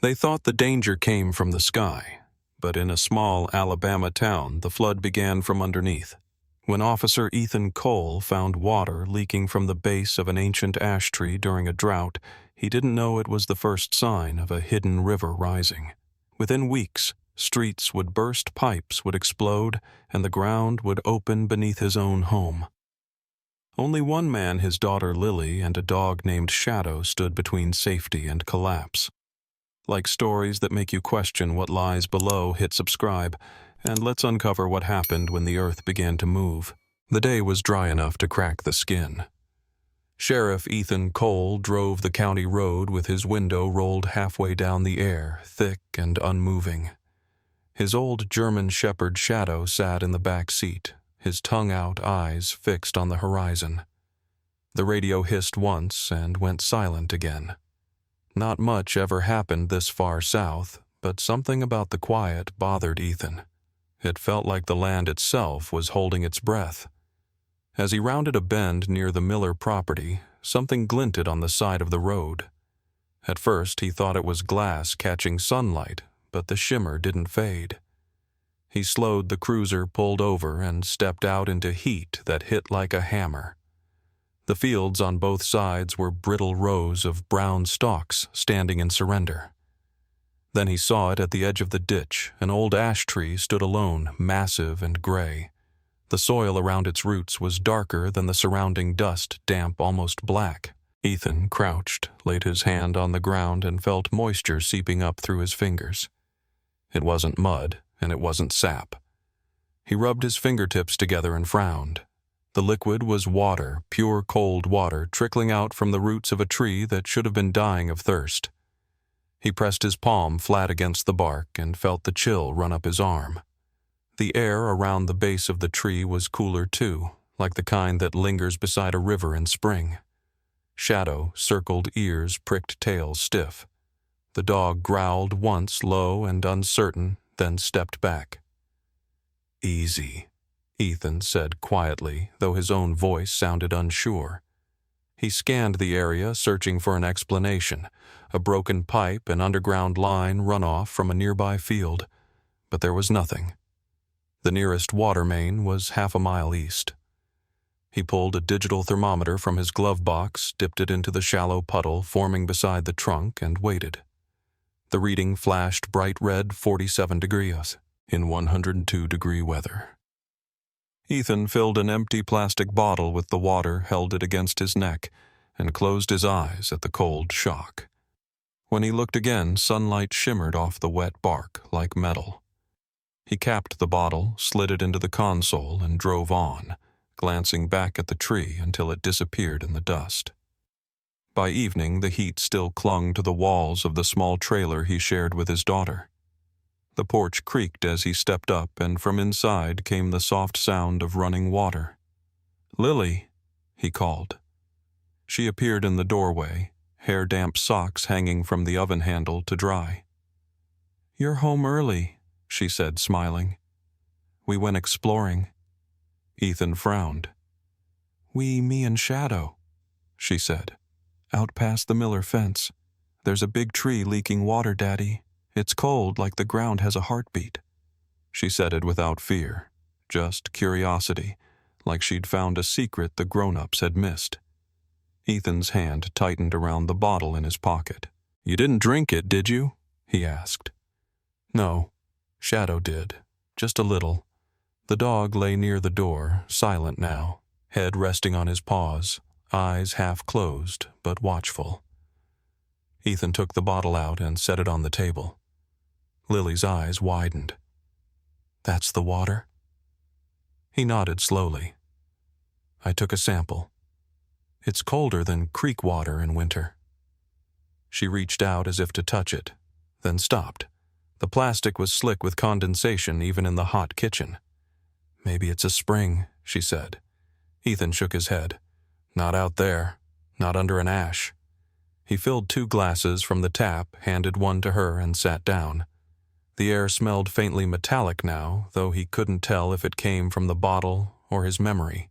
They thought the danger came from the sky, but in a small Alabama town, the flood began from underneath. When Officer Ethan Cole found water leaking from the base of an ancient ash tree during a drought, he didn't know it was the first sign of a hidden river rising. Within weeks, streets would burst, pipes would explode, and the ground would open beneath his own home. Only one man, his daughter Lily, and a dog named Shadow stood between safety and collapse. Like stories that make you question what lies below, hit subscribe, and let's uncover what happened when the earth began to move. The day was dry enough to crack the skin. Sheriff Ethan Cole drove the county road with his window rolled halfway down the air, thick and unmoving. His old German shepherd Shadow sat in the back seat, his tongue out, eyes fixed on the horizon. The radio hissed once and went silent again. Not much ever happened this far south, but something about the quiet bothered Ethan. It felt like the land itself was holding its breath. As he rounded a bend near the Miller property, something glinted on the side of the road. At first he thought it was glass catching sunlight, but the shimmer didn't fade. He slowed the cruiser, pulled over, and stepped out into heat that hit like a hammer. The fields on both sides were brittle rows of brown stalks standing in surrender. Then he saw it at the edge of the ditch. An old ash tree stood alone, massive and gray. The soil around its roots was darker than the surrounding dust, damp, almost black. Ethan crouched, laid his hand on the ground, and felt moisture seeping up through his fingers. It wasn't mud, and it wasn't sap. He rubbed his fingertips together and frowned. The liquid was water, pure cold water, trickling out from the roots of a tree that should have been dying of thirst. He pressed his palm flat against the bark and felt the chill run up his arm. The air around the base of the tree was cooler too, like the kind that lingers beside a river in spring. Shadow, circled ears, pricked tail stiff. The dog growled once, low and uncertain, then stepped back. "Easy," Ethan said quietly, though his own voice sounded unsure. He scanned the area, searching for an explanation, a broken pipe, an underground line runoff from a nearby field, but there was nothing. The nearest water main was half a mile east. He pulled a digital thermometer from his glove box, dipped it into the shallow puddle forming beside the trunk, and waited. The reading flashed bright red 47 degrees in 102-degree weather. Ethan filled an empty plastic bottle with the water, held it against his neck, and closed his eyes at the cold shock. When he looked again, sunlight shimmered off the wet bark like metal. He capped the bottle, slid it into the console, and drove on, glancing back at the tree until it disappeared in the dust. By evening, the heat still clung to the walls of the small trailer he shared with his daughter. The porch creaked as he stepped up, and from inside came the soft sound of running water. "Lily," he called. She appeared in the doorway, hair-damp socks hanging from the oven handle to dry. "You're home early," she said, smiling. "We went exploring." Ethan frowned. Me and Shadow," she said. "Out past the Miller fence. There's a big tree leaking water, Daddy. It's cold, like the ground has a heartbeat." She said it without fear, just curiosity, like she'd found a secret the grown-ups had missed. Ethan's hand tightened around the bottle in his pocket. "You didn't drink it, did you?" he asked. "No, Shadow did. Just a little." The dog lay near the door, silent now, head resting on his paws, eyes half closed but watchful. Ethan took the bottle out and set it on the table. Lily's eyes widened. "That's the water?" He nodded slowly. "I took a sample. It's colder than creek water in winter." She reached out as if to touch it, then stopped. The plastic was slick with condensation even in the hot kitchen. "Maybe it's a spring," she said. Ethan shook his head. "Not out there. Not under an ash." He filled 2 glasses from the tap, handed one to her, and sat down. The air smelled faintly metallic now, though he couldn't tell if it came from the bottle or his memory.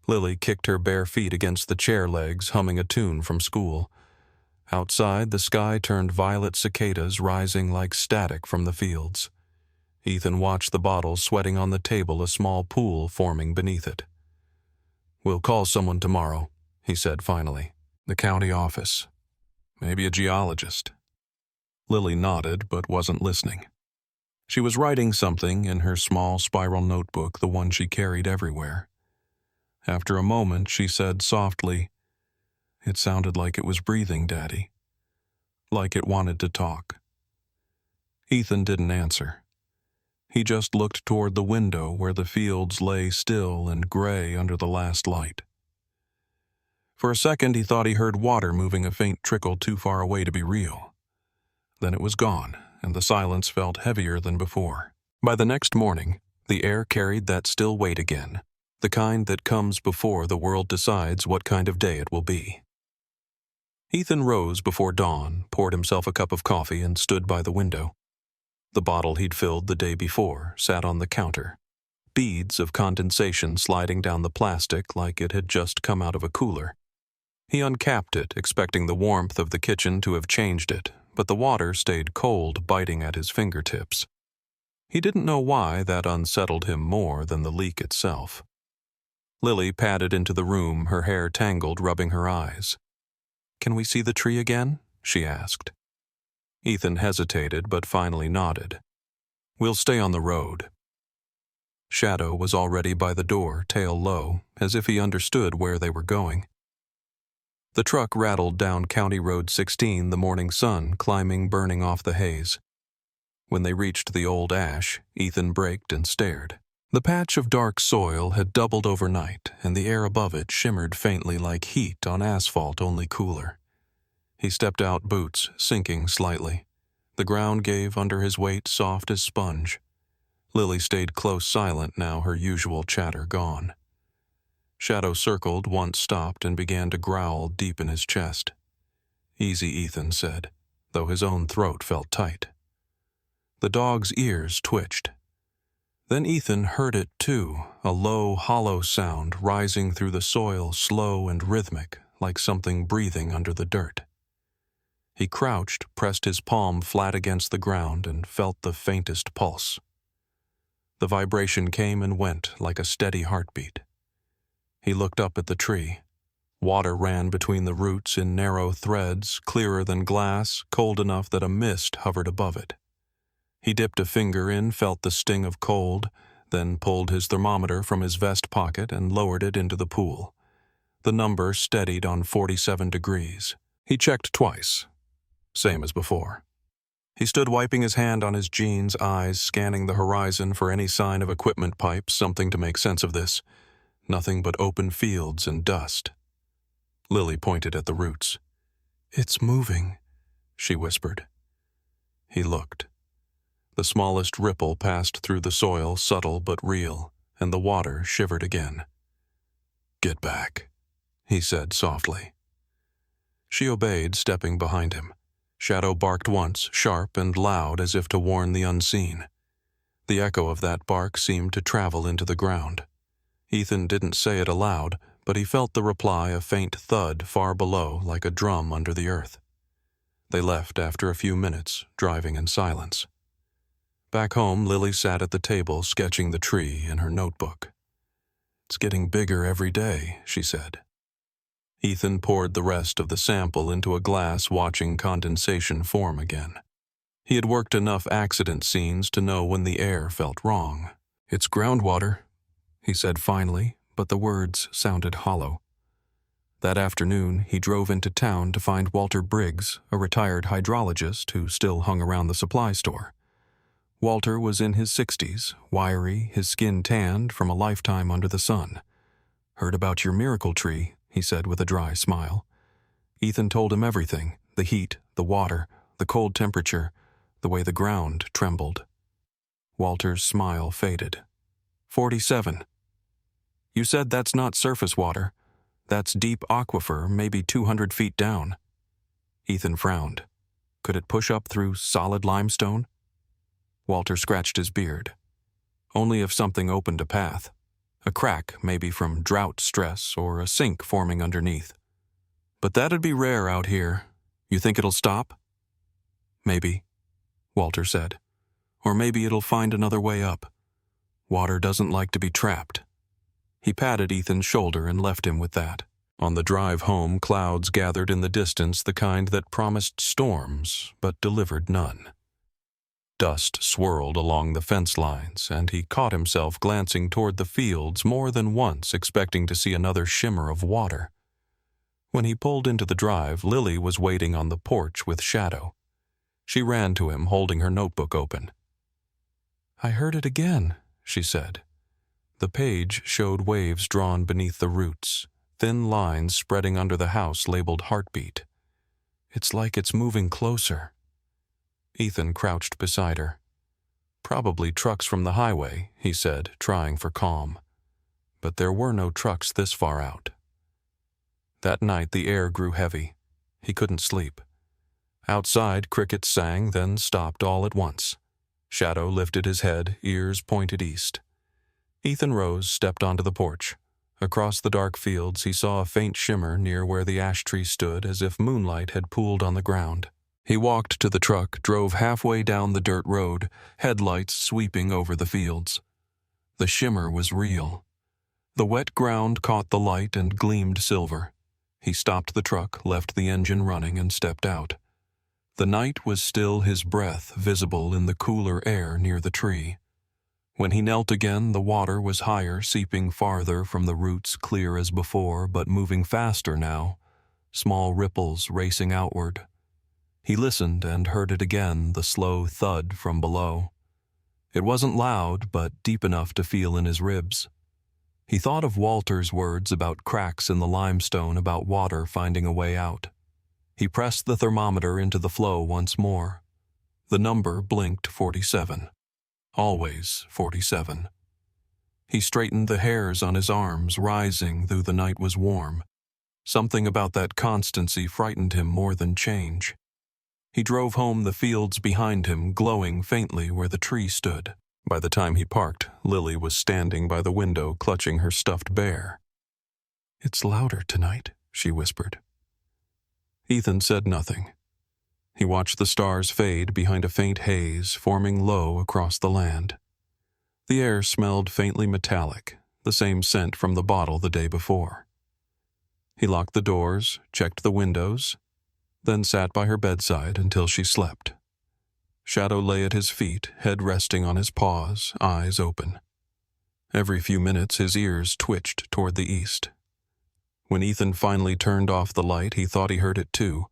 Lily kicked her bare feet against the chair legs, humming a tune from school. Outside, the sky turned violet cicadas rising like static from the fields. Ethan watched the bottle sweating on the table, a small pool forming beneath it. "We'll call someone tomorrow," he said finally. "The county office. Maybe a geologist." Lily nodded but wasn't listening. She was writing something in her small spiral notebook, the one she carried everywhere. After a moment, she said softly, "It sounded like it was breathing, Daddy. Like it wanted to talk." Ethan didn't answer. He just looked toward the window where the fields lay still and gray under the last light. For a second, he thought he heard water moving, a faint trickle too far away to be real. Then it was gone, and the silence felt heavier than before. By the next morning, the air carried that still weight again, the kind that comes before the world decides what kind of day it will be. Ethan rose before dawn, poured himself a cup of coffee, and stood by the window. The bottle he'd filled the day before sat on the counter, beads of condensation sliding down the plastic like it had just come out of a cooler. He uncapped it, expecting the warmth of the kitchen to have changed it, but the water stayed cold, biting at his fingertips. He didn't know why that unsettled him more than the leak itself. Lily padded into the room, her hair tangled, rubbing her eyes. "Can we see the tree again?" she asked. Ethan hesitated but finally nodded. "We'll stay on the road." Shadow was already by the door, tail low, as if he understood where they were going. The truck rattled down County Road 16, the morning sun climbing, burning off the haze. When they reached the old ash, Ethan braked and stared. The patch of dark soil had doubled overnight, and the air above it shimmered faintly like heat on asphalt, only cooler. He stepped out, boots sinking slightly. The ground gave under his weight, soft as sponge. Lily stayed close, silent now, her usual chatter gone. Shadow circled, once stopped, and began to growl deep in his chest. "Easy," Ethan said, though his own throat felt tight. The dog's ears twitched. Then Ethan heard it too, a low, hollow sound rising through the soil, slow and rhythmic, like something breathing under the dirt. He crouched, pressed his palm flat against the ground, and felt the faintest pulse. The vibration came and went like a steady heartbeat. He looked up at the tree. Water ran between the roots in narrow threads, clearer than glass, cold enough that a mist hovered above it. He dipped a finger in, felt the sting of cold, then pulled his thermometer from his vest pocket and lowered it into the pool. The number steadied on 47 degrees. He checked twice. Same as before. He stood wiping his hand on his jeans, eyes scanning the horizon for any sign of equipment pipes, something to make sense of this. Nothing but open fields and dust. Lily pointed at the roots. "It's moving," she whispered. He looked. The smallest ripple passed through the soil, subtle but real, and the water shivered again. "Get back," he said softly. She obeyed, stepping behind him. Shadow barked once, sharp and loud, as if to warn the unseen. The echo of that bark seemed to travel into the ground. Ethan didn't say it aloud, but he felt the reply, a faint thud far below, like a drum under the earth. They left after a few minutes, driving in silence. Back home, Lily sat at the table, sketching the tree in her notebook. "It's getting bigger every day," she said. Ethan poured the rest of the sample into a glass, watching condensation form again. He had worked enough accident scenes to know when the air felt wrong. "It's groundwater," he said finally, but the words sounded hollow. That afternoon, he drove into town to find Walter Briggs, a retired hydrologist who still hung around the supply store. Walter was in his 60s, wiry, his skin tanned from a lifetime under the sun. "Heard about your miracle tree," he said with a dry smile. Ethan told him everything, the heat, the water, the cold temperature, the way the ground trembled. Walter's smile faded. 47. "You said that's not surface water. That's deep aquifer, maybe 200 feet down." Ethan frowned. Could it push up through solid limestone? Walter scratched his beard. "Only if something opened a path. A crack, maybe from drought stress, or a sink forming underneath. But that'd be rare out here. You think it'll stop? Maybe, Walter said. Or maybe it'll find another way up. Water doesn't like to be trapped. He patted Ethan's shoulder and left him with that. On the drive home, clouds gathered in the distance, the kind that promised storms but delivered none. Dust swirled along the fence lines, and he caught himself glancing toward the fields more than once, expecting to see another shimmer of water. When he pulled into the drive, Lily was waiting on the porch with Shadow. She ran to him, holding her notebook open. "I heard it again," she said. The page showed waves drawn beneath the roots, thin lines spreading under the house labeled heartbeat. "It's like it's moving closer." Ethan crouched beside her. "Probably trucks from the highway," he said, trying for calm. But there were no trucks this far out. That night the air grew heavy. He couldn't sleep. Outside, crickets sang, then stopped all at once. Shadow lifted his head, ears pointed east. Ethan rose, stepped onto the porch. Across the dark fields he saw a faint shimmer near where the ash tree stood, as if moonlight had pooled on the ground. He walked to the truck, drove halfway down the dirt road, headlights sweeping over the fields. The shimmer was real. The wet ground caught the light and gleamed silver. He stopped the truck, left the engine running, and stepped out. The night was still, his breath visible in the cooler air near the tree. When he knelt again, the water was higher, seeping farther from the roots, clear as before, but moving faster now, small ripples racing outward. He listened and heard it again, the slow thud from below. It wasn't loud, but deep enough to feel in his ribs. He thought of Walter's words about cracks in the limestone, about water finding a way out. He pressed the thermometer into the flow once more. The number blinked 47. Always 47. He straightened the hairs on his arms, rising though the night was warm. Something about that constancy frightened him more than change. He drove home, the fields behind him glowing faintly where the tree stood. By the time he parked, Lily was standing by the window, clutching her stuffed bear. "It's louder tonight," she whispered. Ethan said nothing. He watched the stars fade behind a faint haze forming low across the land. The air smelled faintly metallic, the same scent from the bottle the day before. He locked the doors, checked the windows, then sat by her bedside until she slept. Shadow lay at his feet, head resting on his paws, eyes open. Every few minutes his ears twitched toward the east. When Ethan finally turned off the light, he thought he heard it too,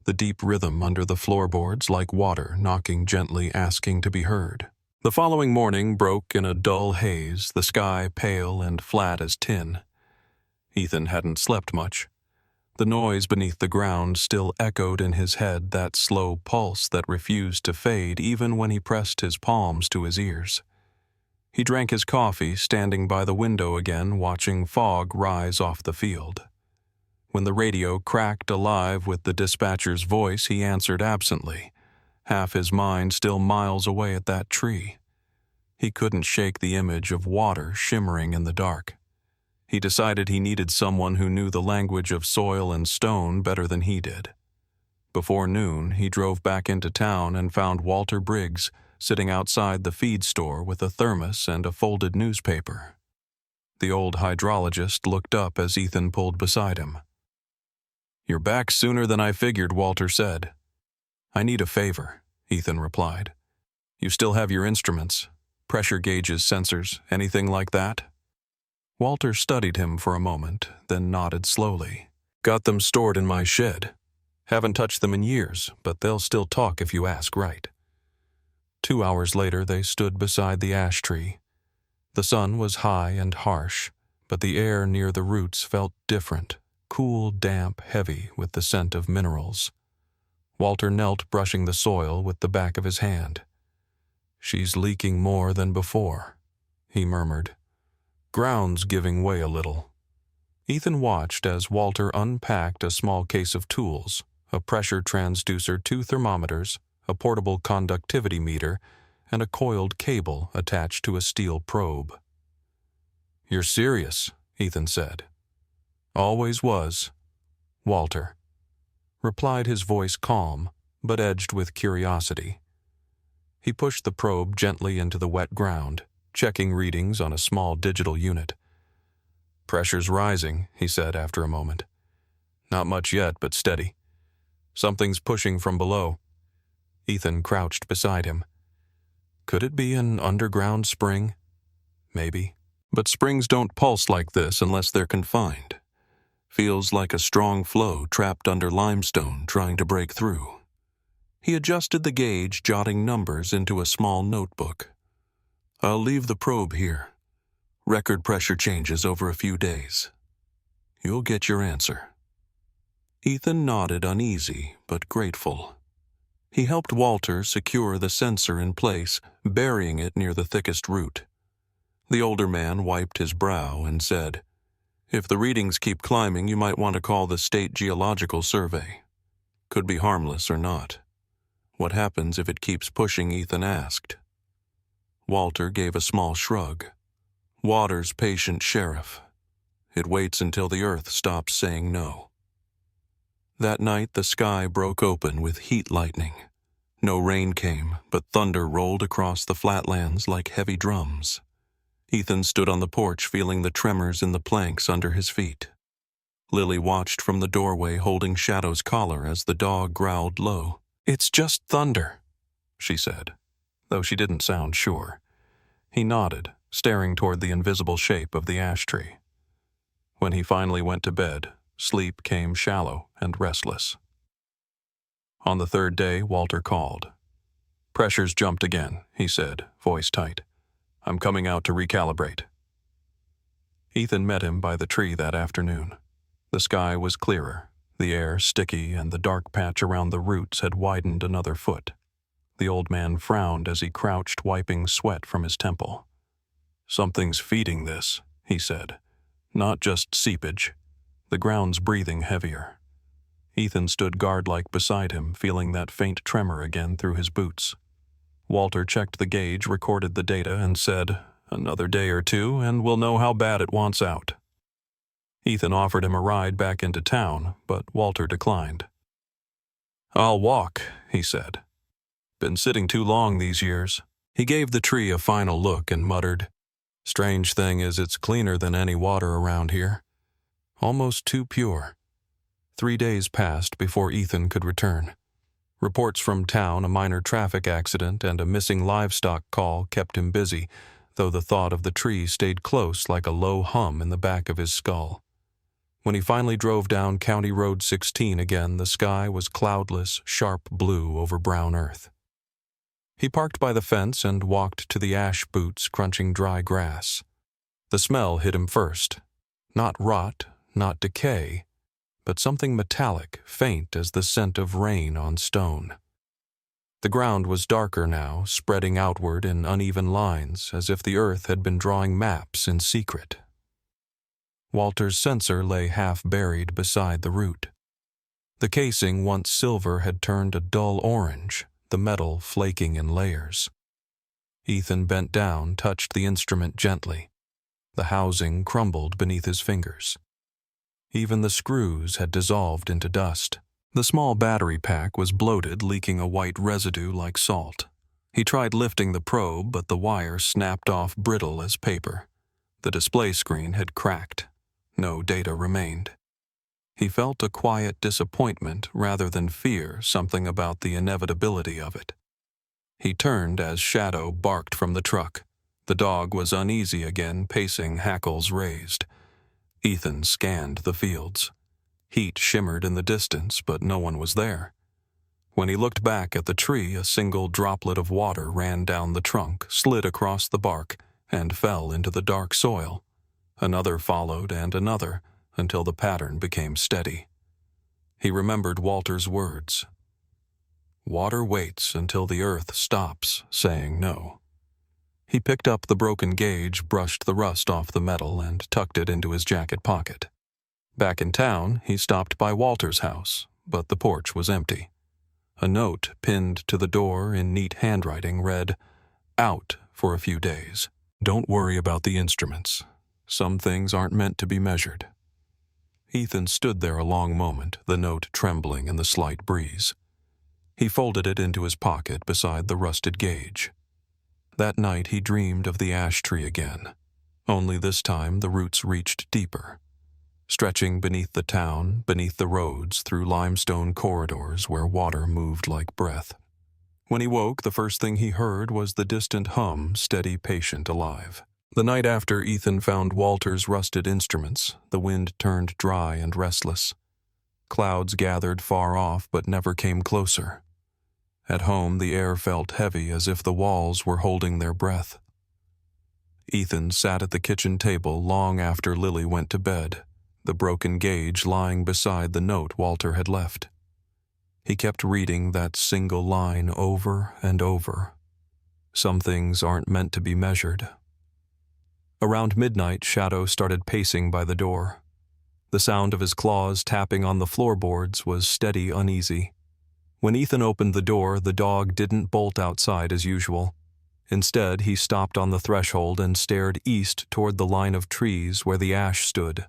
the deep rhythm under the floorboards, like water knocking gently, asking to be heard. The following morning broke in a dull haze, the sky pale and flat as tin. Ethan hadn't slept much. The noise beneath the ground still echoed in his head, that slow pulse that refused to fade even when he pressed his palms to his ears. He drank his coffee, standing by the window again, watching fog rise off the field. When the radio cracked alive with the dispatcher's voice, he answered absently, half his mind still miles away at that tree. He couldn't shake the image of water shimmering in the dark. He decided he needed someone who knew the language of soil and stone better than he did. Before noon, he drove back into town and found Walter Briggs sitting outside the feed store with a thermos and a folded newspaper. The old hydrologist looked up as Ethan pulled beside him. "You're back sooner than I figured," Walter said. "I need a favor," Ethan replied. "You still have your instruments, pressure gauges, sensors, anything like that?" Walter studied him for a moment, then nodded slowly. "Got them stored in my shed. Haven't touched them in years, but they'll still talk if you ask right." 2 hours later they stood beside the ash tree. The sun was high and harsh, but the air near the roots felt different, cool, damp, heavy with the scent of minerals. Walter knelt, brushing the soil with the back of his hand. "She's leaking more than before," he murmured. "Ground's giving way a little." Ethan watched as Walter unpacked a small case of tools, a pressure transducer, 2 thermometers, a portable conductivity meter, and a coiled cable attached to a steel probe. "You're serious," Ethan said. "Always was." Walter. replied, his voice calm, but edged with curiosity. He pushed the probe gently into the wet ground, checking readings on a small digital unit. "Pressure's rising," he said after a moment. "Not much yet, but steady. Something's pushing from below." Ethan crouched beside him. Could it be an underground spring? Maybe. But springs don't pulse like this unless they're confined. Feels like a strong flow trapped under limestone trying to break through. He adjusted the gauge, jotting numbers into a small notebook. "I'll leave the probe here. Record pressure changes over a few days. You'll get your answer." Ethan nodded, uneasy but grateful. He helped Walter secure the sensor in place, burying it near the thickest root. The older man wiped his brow and said, "If the readings keep climbing, you might want to call the State Geological Survey. Could be harmless or not." "What happens if it keeps pushing?" Ethan asked. Walter gave a small shrug. "Water's patient sheriff. It waits until the earth stops saying no." That night the sky broke open with heat lightning. No rain came, but thunder rolled across the flatlands like heavy drums. Ethan stood on the porch, feeling the tremors in the planks under his feet. Lily watched from the doorway, holding Shadow's collar as the dog growled low. "It's just thunder," she said, though she didn't sound sure. He nodded, staring toward the invisible shape of the ash tree. When he finally went to bed, sleep came shallow and restless. On the third day, Walter called. "Pressure's jumped again," he said, voice tight. "I'm coming out to recalibrate." Ethan met him by the tree that afternoon. The sky was clearer, the air sticky, and the dark patch around the roots had widened another foot. The old man frowned as he crouched, wiping sweat from his temple. "Something's feeding this," he said. "Not just seepage. The ground's breathing heavier." Ethan stood guard-like beside him, feeling that faint tremor again through his boots. Walter checked the gauge, recorded the data, and said, "Another day or two, and we'll know how bad it wants out." Ethan offered him a ride back into town, but Walter declined. "I'll walk," he said. "Been sitting too long these years." He gave the tree a final look and muttered, "Strange thing is it's cleaner than any water around here. Almost too pure." 3 days passed before Ethan could return. Reports from town, a minor traffic accident, and a missing livestock call kept him busy, though the thought of the tree stayed close like a low hum in the back of his skull. When he finally drove down County Road 16 again, the sky was cloudless, sharp blue over brown earth. He parked by the fence and walked to the ash boots crunching dry grass. The smell hit him first. Not rot, not decay, but something metallic, faint as the scent of rain on stone. The ground was darker now, spreading outward in uneven lines, as if the earth had been drawing maps in secret. Walter's sensor lay half buried beside the root. The casing, once silver, had turned a dull orange, the metal flaking in layers. Ethan bent down, touched the instrument gently. The housing crumbled beneath his fingers. Even the screws had dissolved into dust. The small battery pack was bloated, leaking a white residue like salt. He tried lifting the probe, but the wire snapped off brittle as paper. The display screen had cracked. No data remained. He felt a quiet disappointment rather than fear, something about the inevitability of it. He turned as Shadow barked from the truck. The dog was uneasy again, pacing, hackles raised. Ethan scanned the fields. Heat shimmered in the distance, but no one was there. When he looked back at the tree, a single droplet of water ran down the trunk, slid across the bark, and fell into the dark soil. Another followed, and another, until the pattern became steady. He remembered Walter's words. "Water waits until the earth stops saying no." He picked up the broken gauge, brushed the rust off the metal, and tucked it into his jacket pocket. Back in town, he stopped by Walter's house, but the porch was empty. A note pinned to the door in neat handwriting read, "Out for a few days. Don't worry about the instruments. Some things aren't meant to be measured." Ethan stood there a long moment, the note trembling in the slight breeze. He folded it into his pocket beside the rusted gauge. That night he dreamed of the ash tree again, only this time the roots reached deeper, stretching beneath the town, beneath the roads, through limestone corridors where water moved like breath. When he woke, the first thing he heard was the distant hum, steady, patient, alive. The night after Ethan found Walter's rusted instruments, the wind turned dry and restless. Clouds gathered far off but never came closer. At home, the air felt heavy as if the walls were holding their breath. Ethan sat at the kitchen table long after Lily went to bed, the broken gauge lying beside the note Walter had left. He kept reading that single line over and over. Some things aren't meant to be measured. Around midnight, Shadow started pacing by the door. The sound of his claws tapping on the floorboards was steady, uneasy. When Ethan opened the door, the dog didn't bolt outside as usual. Instead, he stopped on the threshold and stared east toward the line of trees where the ash stood.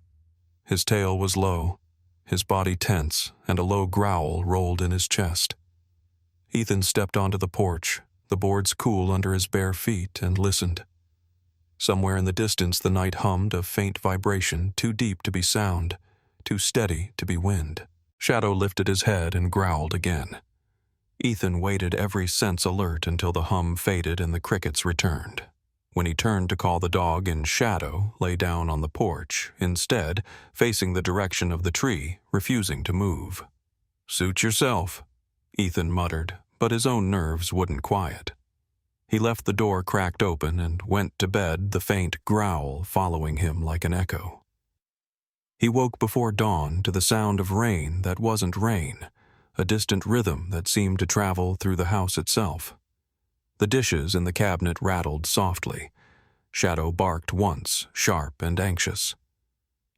His tail was low, his body tense, and a low growl rolled in his chest. Ethan stepped onto the porch, the boards cool under his bare feet, and listened. Somewhere in the distance the night hummed a faint vibration, too deep to be sound, too steady to be wind. Shadow lifted his head and growled again. Ethan waited, every sense alert, until the hum faded and the crickets returned. When he turned to call the dog in, Shadow lay down on the porch, instead facing the direction of the tree, refusing to move. "Suit yourself," Ethan muttered, but his own nerves wouldn't quiet. He left the door cracked open and went to bed, the faint growl following him like an echo. He woke before dawn to the sound of rain that wasn't rain, a distant rhythm that seemed to travel through the house itself. The dishes in the cabinet rattled softly. Shadow barked once, sharp and anxious.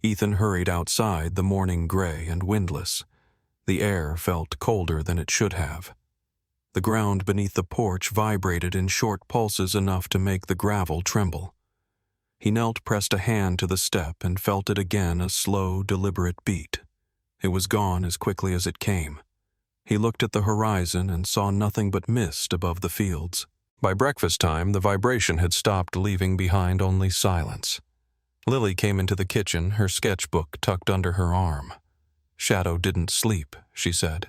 Ethan hurried outside, the morning gray and windless. The air felt colder than it should have. The ground beneath the porch vibrated in short pulses enough to make the gravel tremble. He knelt, pressed a hand to the step, and felt it again, a slow, deliberate beat. It was gone as quickly as it came. He looked at the horizon and saw nothing but mist above the fields. By breakfast time, the vibration had stopped, leaving behind only silence. Lily came into the kitchen, her sketchbook tucked under her arm. "Shadow didn't sleep," she said.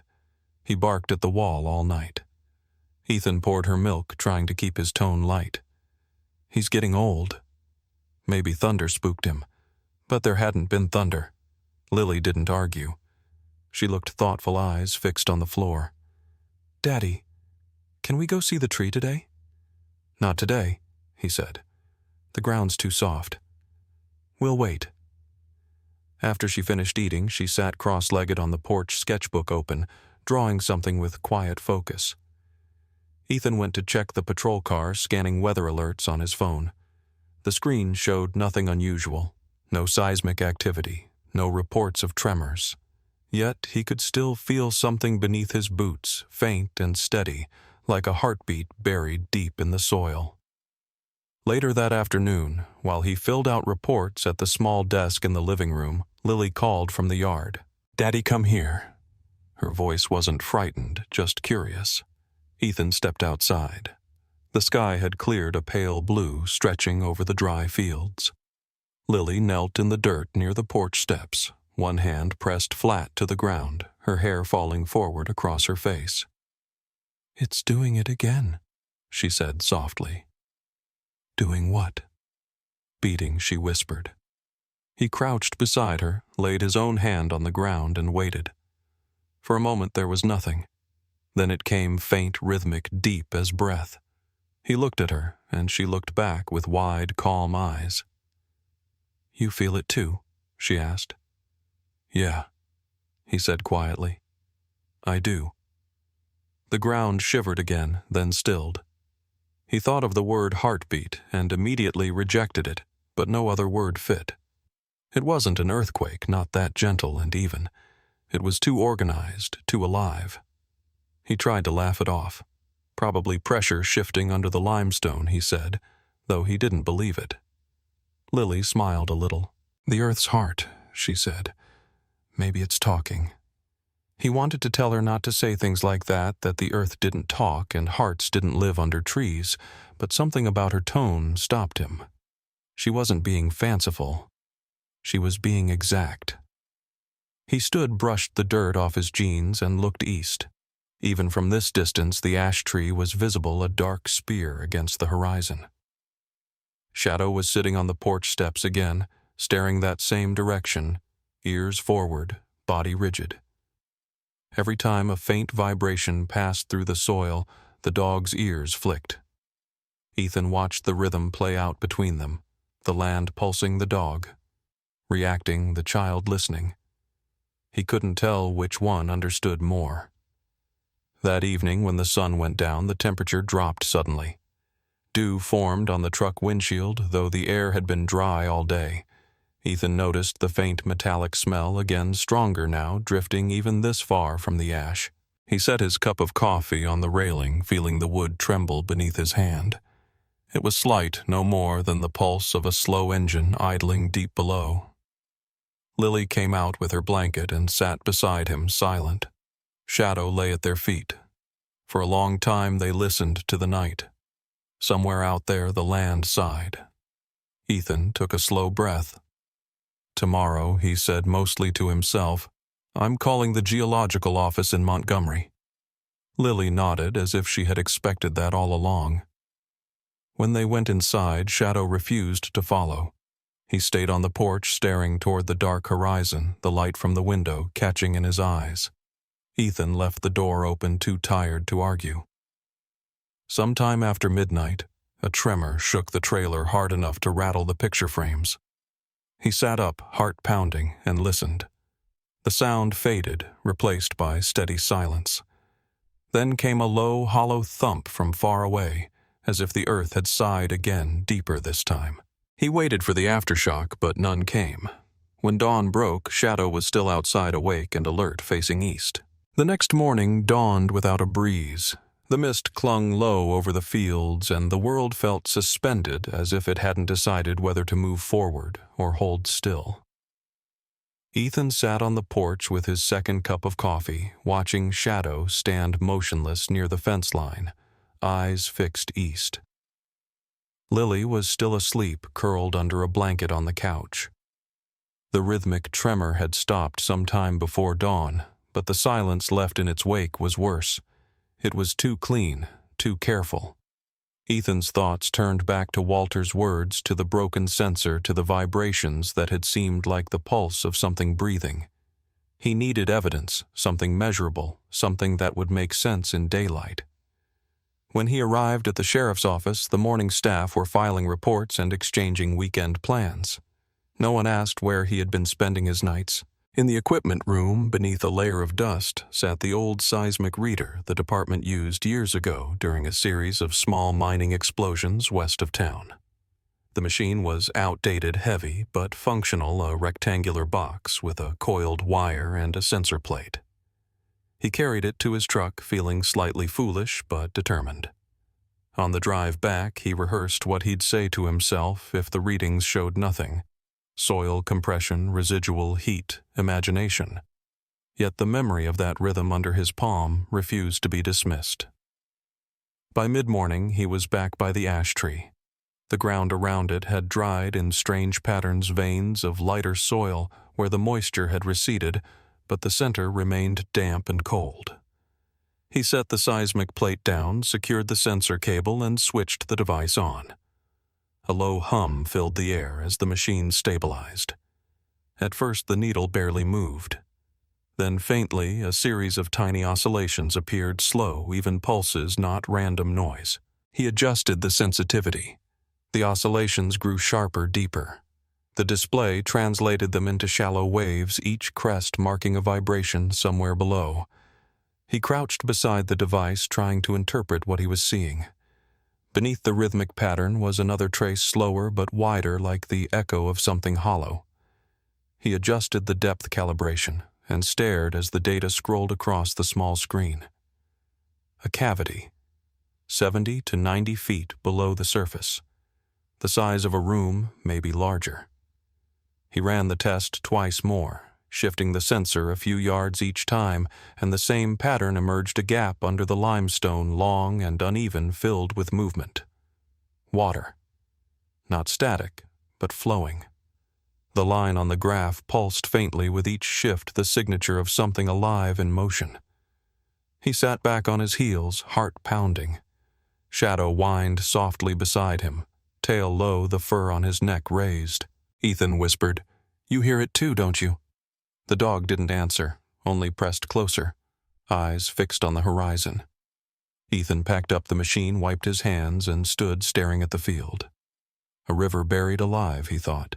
"He barked at the wall all night." Ethan poured her milk, trying to keep his tone light. "He's getting old." Maybe thunder spooked him, but there hadn't been thunder. Lily didn't argue. She looked thoughtful, eyes fixed on the floor. "Daddy, can we go see the tree today?" "Not today," he said. "The ground's too soft. We'll wait." After she finished eating, she sat cross-legged on the porch, sketchbook open, drawing something with quiet focus. Ethan went to check the patrol car, scanning weather alerts on his phone. The screen showed nothing unusual, no seismic activity, no reports of tremors. Yet he could still feel something beneath his boots, faint and steady, like a heartbeat buried deep in the soil. Later that afternoon, while he filled out reports at the small desk in the living room, Lily called from the yard. "Daddy, come here." Her voice wasn't frightened, just curious. Ethan stepped outside. The sky had cleared a pale blue, stretching over the dry fields. Lily knelt in the dirt near the porch steps, one hand pressed flat to the ground, her hair falling forward across her face. "It's doing it again," she said softly. "Doing what?" "Beating," she whispered. He crouched beside her, laid his own hand on the ground, and waited. For a moment there was nothing. Then it came, faint, rhythmic, deep as breath. He looked at her, and she looked back with wide, calm eyes. "You feel it too?" she asked. "Yeah," he said quietly. "I do." The ground shivered again, then stilled. He thought of the word heartbeat and immediately rejected it, but no other word fit. It wasn't an earthquake, not that gentle and even. It was too organized, too alive. He tried to laugh it off. Probably pressure shifting under the limestone, he said, though he didn't believe it. Lily smiled a little. "The Earth's heart," she said. Maybe it's talking. He wanted to tell her not to say things like that the earth didn't talk and hearts didn't live under trees, but something about her tone stopped him. She wasn't being fanciful. She was being exact. He brushed the dirt off his jeans and looked east. Even from this distance, the ash tree was visible, a dark spear against the horizon. Shadow was sitting on the porch steps again, staring that same direction, ears forward, body rigid. Every time a faint vibration passed through the soil, the dog's ears flicked. Ethan watched the rhythm play out between them, the land pulsing the dog, reacting, the child listening. He couldn't tell which one understood more. That evening, when the sun went down, the temperature dropped suddenly. Dew formed on the truck windshield, though the air had been dry all day. Ethan noticed the faint metallic smell, again stronger now, drifting even this far from the ash. He set his cup of coffee on the railing, feeling the wood tremble beneath his hand. It was slight, no more than the pulse of a slow engine idling deep below. Lily came out with her blanket and sat beside him, silent. Shadow lay at their feet. For a long time they listened to the night. Somewhere out there the land sighed. Ethan took a slow breath. "Tomorrow," he said mostly to himself, "I'm calling the geological office in Montgomery." Lily nodded as if she had expected that all along. When they went inside, Shadow refused to follow. He stayed on the porch, staring toward the dark horizon, the light from the window catching in his eyes. Ethan left the door open, too tired to argue. Sometime after midnight, a tremor shook the trailer hard enough to rattle the picture frames. He sat up, heart pounding, and listened. The sound faded, replaced by steady silence. Then came a low, hollow thump from far away, as if the earth had sighed again, deeper this time. He waited for the aftershock, but none came. When dawn broke, Shadow was still outside, awake and alert, facing east. The next morning dawned without a breeze. The mist clung low over the fields, and the world felt suspended, as if it hadn't decided whether to move forward or hold still. Ethan sat on the porch with his second cup of coffee, watching Shadow stand motionless near the fence line, eyes fixed east. Lily was still asleep, curled under a blanket on the couch. The rhythmic tremor had stopped some time before dawn, but the silence left in its wake was worse. It was too clean, too careful. Ethan's thoughts turned back to Walter's words, to the broken sensor, to the vibrations that had seemed like the pulse of something breathing. He needed evidence, something measurable, something that would make sense in daylight. When he arrived at the sheriff's office, the morning staff were filing reports and exchanging weekend plans. No one asked where he had been spending his nights. In the equipment room, beneath a layer of dust, sat the old seismic reader the department used years ago during a series of small mining explosions west of town. The machine was outdated, heavy, but functional, a rectangular box with a coiled wire and a sensor plate. He carried it to his truck, feeling slightly foolish but determined. On the drive back, he rehearsed what he'd say to himself if the readings showed nothing. Soil compression, residual heat, imagination. Yet the memory of that rhythm under his palm refused to be dismissed. By mid-morning, he was back by the ash tree. The ground around it had dried in strange patterns, veins of lighter soil where the moisture had receded, but the center remained damp and cold. He set the seismic plate down, secured the sensor cable, and switched the device on. A low hum filled the air as the machine stabilized. At first, the needle barely moved. Then faintly, a series of tiny oscillations appeared, slow, even pulses, not random noise. He adjusted the sensitivity. The oscillations grew sharper, deeper. The display translated them into shallow waves, each crest marking a vibration somewhere below. He crouched beside the device, trying to interpret what he was seeing. Beneath the rhythmic pattern was another trace, slower but wider, like the echo of something hollow. He adjusted the depth calibration and stared as the data scrolled across the small screen. A cavity, 70 to 90 feet below the surface. The size of a room, maybe larger. He ran the test twice more, shifting the sensor a few yards each time, and the same pattern emerged: a gap under the limestone, long and uneven, filled with movement. Water. Not static, but flowing. The line on the graph pulsed faintly with each shift, the signature of something alive in motion. He sat back on his heels, heart pounding. Shadow whined softly beside him, tail low, the fur on his neck raised. Ethan whispered, "You hear it too, don't you?" The dog didn't answer, only pressed closer, eyes fixed on the horizon. Ethan packed up the machine, wiped his hands, and stood staring at the field. A river buried alive, he thought.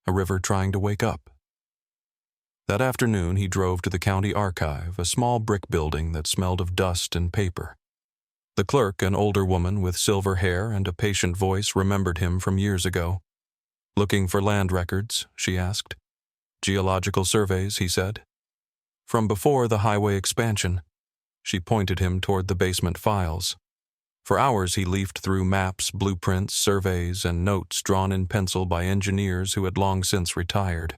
A river trying to wake up. That afternoon he drove to the county archive, a small brick building that smelled of dust and paper. The clerk, an older woman with silver hair and a patient voice, remembered him from years ago. "Looking for land records?" she asked. "Geological surveys," he said. "From before the highway expansion." She pointed him toward the basement files. For hours he leafed through maps, blueprints, surveys, and notes drawn in pencil by engineers who had long since retired.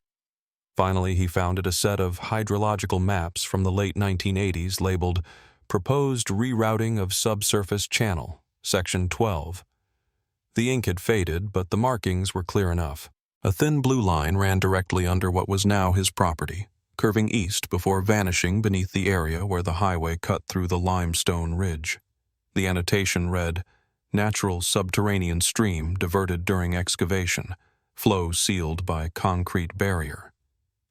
Finally, he found a set of hydrological maps from the late 1980s labeled "Proposed Rerouting of Subsurface Channel, Section 12. The ink had faded, but the markings were clear enough. A thin blue line ran directly under what was now his property, curving east before vanishing beneath the area where the highway cut through the limestone ridge. The annotation read, "Natural subterranean stream diverted during excavation, flow sealed by concrete barrier."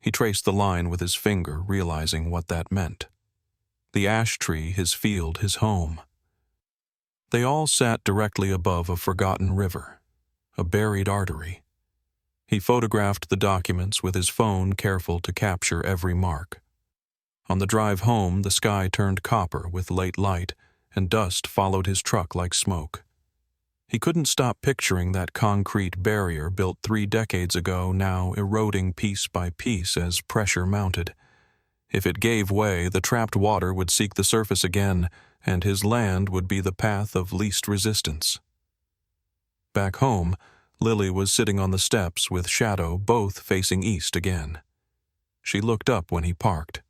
He traced the line with his finger, realizing what that meant. The ash tree, his field, his home. They all sat directly above a forgotten river, a buried artery. He photographed the documents with his phone, careful to capture every mark. On the drive home, the sky turned copper with late light, and dust followed his truck like smoke. He couldn't stop picturing that concrete barrier built 3 decades ago, now eroding piece by piece as pressure mounted. If it gave way, the trapped water would seek the surface again, and his land would be the path of least resistance. Back home, Lily was sitting on the steps with Shadow, both facing east again. She looked up when he parked.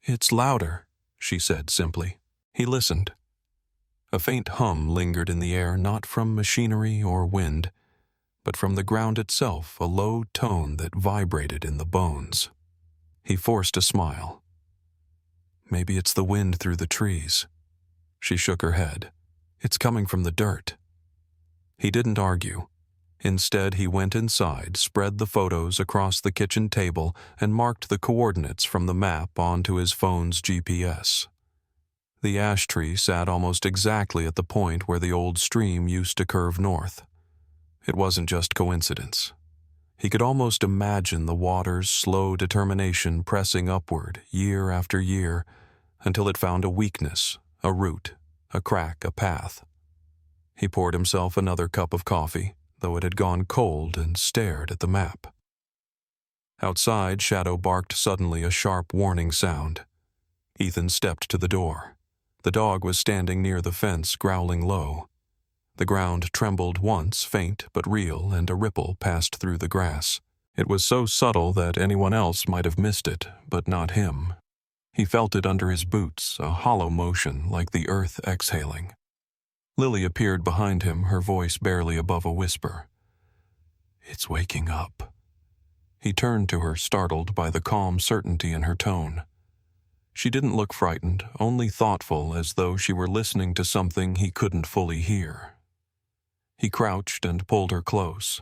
"It's louder," she said simply. He listened. A faint hum lingered in the air, not from machinery or wind, but from the ground itself, a low tone that vibrated in the bones. He forced a smile. "Maybe it's the wind through the trees." She shook her head. "It's coming from the dirt." He didn't argue. Instead, he went inside, spread the photos across the kitchen table, and marked the coordinates from the map onto his phone's GPS. The ash tree sat almost exactly at the point where the old stream used to curve north. It wasn't just coincidence. He could almost imagine the water's slow determination pressing upward year after year until it found a weakness, a root, a crack, a path. He poured himself another cup of coffee, though it had gone cold, and stared at the map. Outside, Shadow barked suddenly, a sharp warning sound. Ethan stepped to the door. The dog was standing near the fence, growling low. The ground trembled once, faint but real, and a ripple passed through the grass. It was so subtle that anyone else might have missed it, but not him. He felt it under his boots, a hollow motion like the earth exhaling. Lily appeared behind him, her voice barely above a whisper. "It's waking up." He turned to her, startled by the calm certainty in her tone. She didn't look frightened, only thoughtful, as though she were listening to something he couldn't fully hear. He crouched and pulled her close.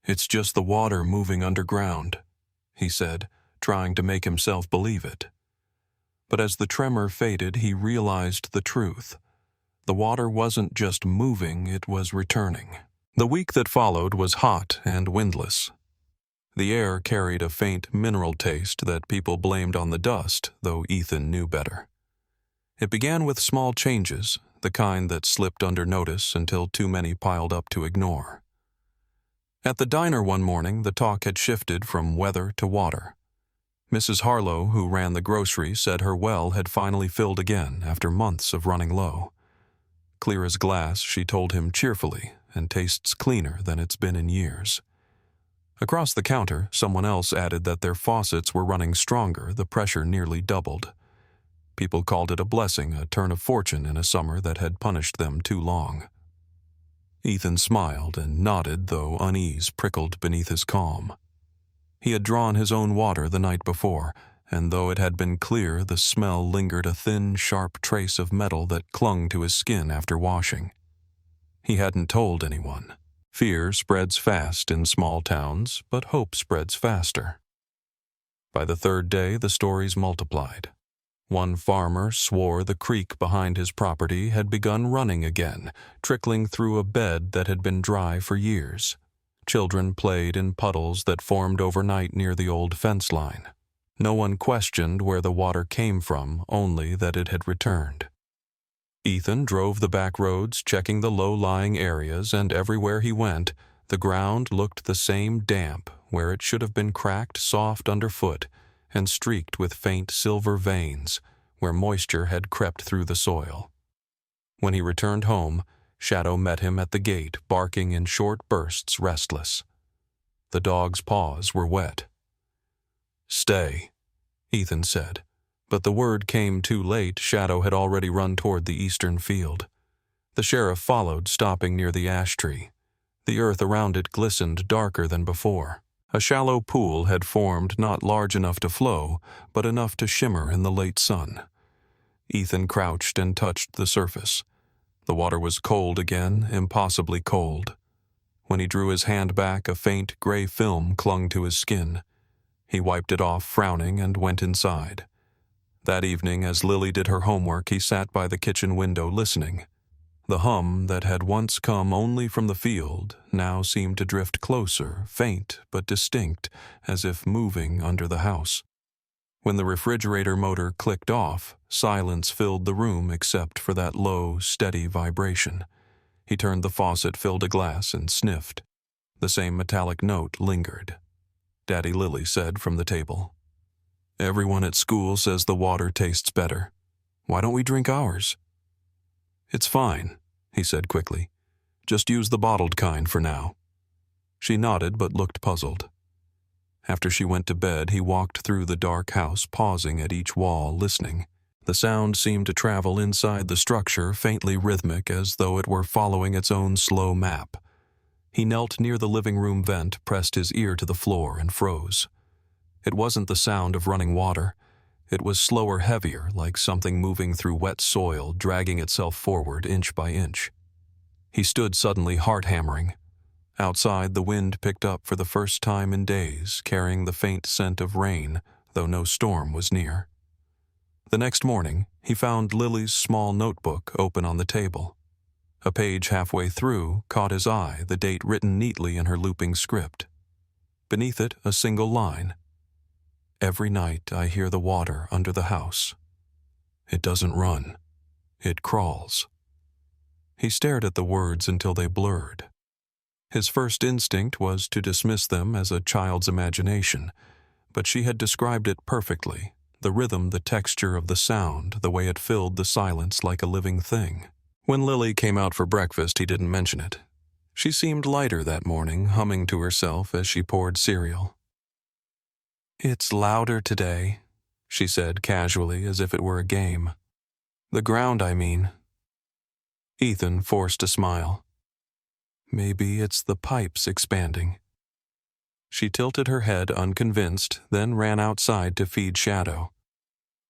"It's just the water moving underground," he said, trying to make himself believe it. But as the tremor faded, he realized the truth. The water wasn't just moving, it was returning. The week that followed was hot and windless. The air carried a faint mineral taste that people blamed on the dust, though Ethan knew better. It began with small changes, the kind that slipped under notice until too many piled up to ignore. At the diner one morning, the talk had shifted from weather to water. Mrs. Harlow, who ran the grocery, said her well had finally filled again after months of running low. Clear as glass, she told him cheerfully, and tastes cleaner than it's been in years. Across the counter, someone else added that their faucets were running stronger, the pressure nearly doubled. People called it a blessing, a turn of fortune in a summer that had punished them too long. Ethan smiled and nodded, though unease prickled beneath his calm. He had drawn his own water the night before, and though it had been clear, the smell lingered, a thin, sharp trace of metal that clung to his skin after washing. He hadn't told anyone. Fear spreads fast in small towns, but hope spreads faster. By the third day, the stories multiplied. One farmer swore the creek behind his property had begun running again, trickling through a bed that had been dry for years. Children played in puddles that formed overnight near the old fence line. No one questioned where the water came from, only that it had returned. Ethan drove the back roads, checking the low-lying areas, and everywhere he went, the ground looked the same damp, where it should have been cracked soft underfoot and streaked with faint silver veins, where moisture had crept through the soil. When he returned home, Shadow met him at the gate, barking in short bursts, restless. The dog's paws were wet. "Stay," Ethan said. But the word came too late. Shadow had already run toward the eastern field. The sheriff followed, stopping near the ash tree. The earth around it glistened darker than before. A shallow pool had formed, not large enough to flow, but enough to shimmer in the late sun. Ethan crouched and touched the surface. The water was cold again, impossibly cold. When he drew his hand back, a faint gray film clung to his skin. He wiped it off, frowning, and went inside. That evening, as Lily did her homework, he sat by the kitchen window listening. The hum that had once come only from the field now seemed to drift closer, faint but distinct, as if moving under the house. When the refrigerator motor clicked off, silence filled the room except for that low, steady vibration. He turned the faucet, filled a glass, and sniffed. The same metallic note lingered. Daddy Lily said from the table, "Everyone at school says the water tastes better. Why don't we drink ours?" "It's fine," he said quickly. "Just use the bottled kind for now." She nodded but looked puzzled. After she went to bed, he walked through the dark house, pausing at each wall, listening. The sound seemed to travel inside the structure, faintly rhythmic, as though it were following its own slow map. He knelt near the living room vent, pressed his ear to the floor, and froze. It wasn't the sound of running water. It was slower, heavier, like something moving through wet soil, dragging itself forward inch by inch. He stood suddenly, heart-hammering. Outside, the wind picked up for the first time in days, carrying the faint scent of rain, though no storm was near. The next morning, he found Lily's small notebook open on the table. A page halfway through caught his eye, the date written neatly in her looping script. Beneath it, a single line. "Every night I hear the water under the house. It doesn't run. It crawls." He stared at the words until they blurred. His first instinct was to dismiss them as a child's imagination, but she had described it perfectly, the rhythm, the texture of the sound, the way it filled the silence like a living thing. When Lily came out for breakfast, he didn't mention it. She seemed lighter that morning, humming to herself as she poured cereal. "It's louder today," she said casually, as if it were a game. "The ground, I mean." Ethan forced a smile. "Maybe it's the pipes expanding." She tilted her head, unconvinced, then ran outside to feed Shadow.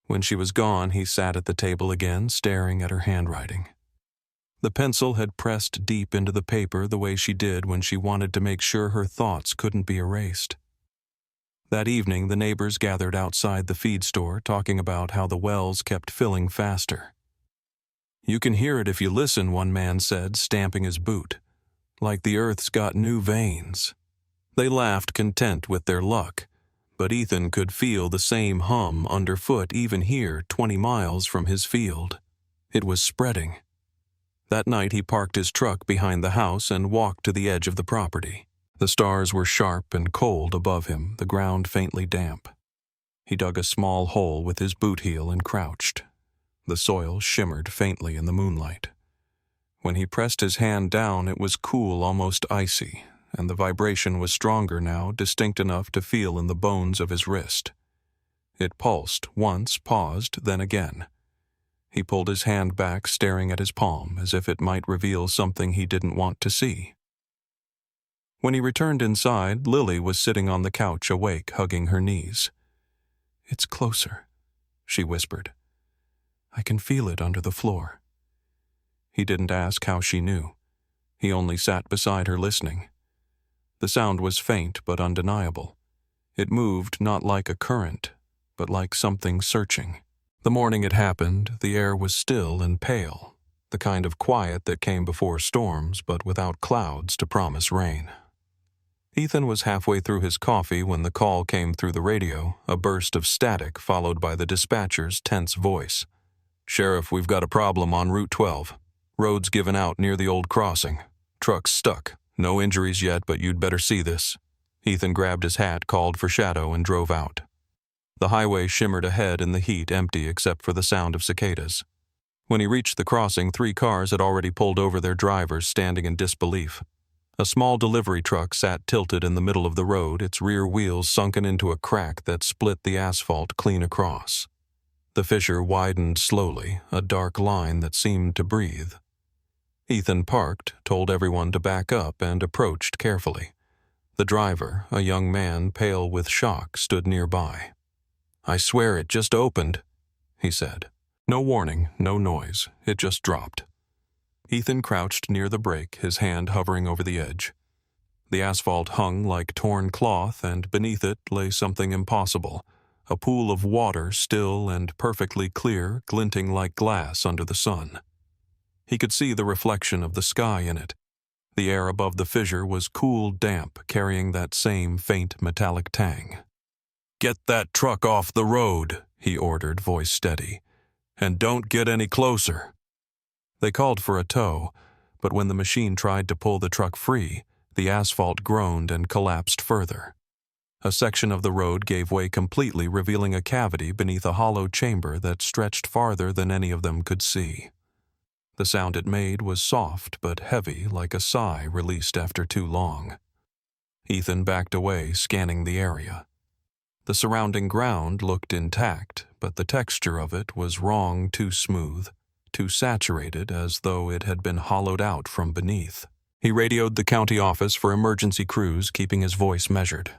When she was gone, he sat at the table again, staring at her handwriting. The pencil had pressed deep into the paper the way she did when she wanted to make sure her thoughts couldn't be erased. That evening, the neighbors gathered outside the feed store, talking about how the wells kept filling faster. "You can hear it if you listen," one man said, stamping his boot. "Like the earth's got new veins." They laughed, content with their luck, but Ethan could feel the same hum underfoot even here, 20 miles from his field. It was spreading. That night he parked his truck behind the house and walked to the edge of the property. The stars were sharp and cold above him, the ground faintly damp. He dug a small hole with his boot heel and crouched. The soil shimmered faintly in the moonlight. When he pressed his hand down, it was cool, almost icy, and the vibration was stronger now, distinct enough to feel in the bones of his wrist. It pulsed, once, paused, then again. He pulled his hand back, staring at his palm, as if it might reveal something he didn't want to see. When he returned inside, Lily was sitting on the couch, awake, hugging her knees. "It's closer," she whispered. "I can feel it under the floor." He didn't ask how she knew. He only sat beside her listening. The sound was faint but undeniable. It moved not like a current, but like something searching. The morning it happened, the air was still and pale, the kind of quiet that came before storms but without clouds to promise rain. Ethan was halfway through his coffee when the call came through the radio, a burst of static followed by the dispatcher's tense voice. "Sheriff, we've got a problem on Route 12. Road's given out near the old crossing. Truck's stuck. No injuries yet, but you'd better see this." Ethan grabbed his hat, called for Shadow, and drove out. The highway shimmered ahead in the heat, empty except for the sound of cicadas. When he reached the crossing, 3 cars had already pulled over their drivers, standing in disbelief. A small delivery truck sat tilted in the middle of the road, its rear wheels sunken into a crack that split the asphalt clean across. The fissure widened slowly, a dark line that seemed to breathe. Ethan parked, told everyone to back up, and approached carefully. The driver, a young man pale with shock, stood nearby. "I swear it just opened," he said. No warning, no noise. It just dropped. Ethan crouched near the brake, his hand hovering over the edge. The asphalt hung like torn cloth, and beneath it lay something impossible, a pool of water, still and perfectly clear, glinting like glass under the sun. He could see the reflection of the sky in it. The air above the fissure was cool, damp, carrying that same faint metallic tang. "Get that truck off the road," he ordered, voice steady. "And don't get any closer." They called for a tow, but when the machine tried to pull the truck free, the asphalt groaned and collapsed further. A section of the road gave way completely, revealing a cavity beneath a hollow chamber that stretched farther than any of them could see. The sound it made was soft but heavy, like a sigh released after too long. Ethan backed away, scanning the area. The surrounding ground looked intact, but the texture of it was wrong, too smooth, too saturated, as though it had been hollowed out from beneath. He radioed the county office for emergency crews, keeping his voice measured.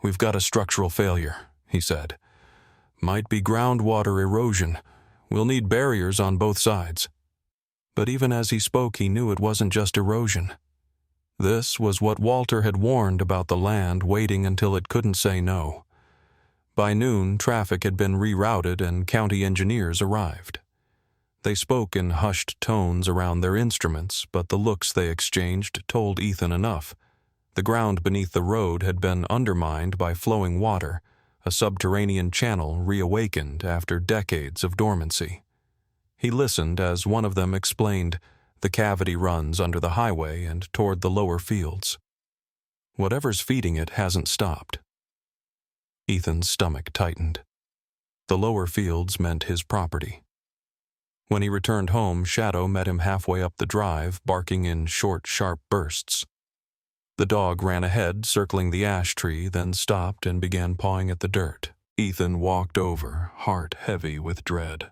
"We've got a structural failure," he said. "Might be groundwater erosion. We'll need barriers on both sides." But even as he spoke, he knew it wasn't just erosion. This was what Walter had warned about the land waiting until it couldn't say no. By noon, traffic had been rerouted and county engineers arrived. They spoke in hushed tones around their instruments, but the looks they exchanged told Ethan enough. The ground beneath the road had been undermined by flowing water, a subterranean channel reawakened after decades of dormancy. He listened as one of them explained, "The cavity runs under the highway and toward the lower fields. Whatever's feeding it hasn't stopped." Ethan's stomach tightened. The lower fields meant his property. When he returned home, Shadow met him halfway up the drive, barking in short, sharp bursts. The dog ran ahead, circling the ash tree, then stopped and began pawing at the dirt. Ethan walked over, heart heavy with dread.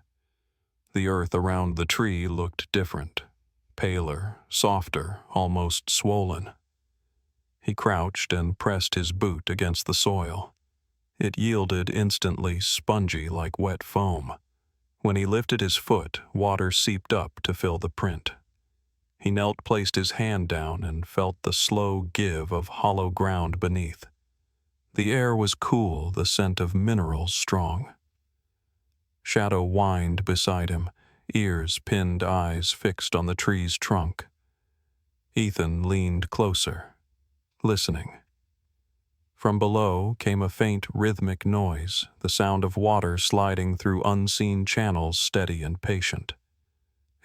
The earth around the tree looked different, paler, softer, almost swollen. He crouched and pressed his boot against the soil. It yielded instantly, spongy like wet foam. When he lifted his foot, water seeped up to fill the print. He knelt, placed his hand down, and felt the slow give of hollow ground beneath. The air was cool, the scent of minerals strong. Shadow whined beside him, ears pinned, eyes fixed on the tree's trunk. Ethan leaned closer, listening. From below came a faint rhythmic noise, the sound of water sliding through unseen channels, steady and patient.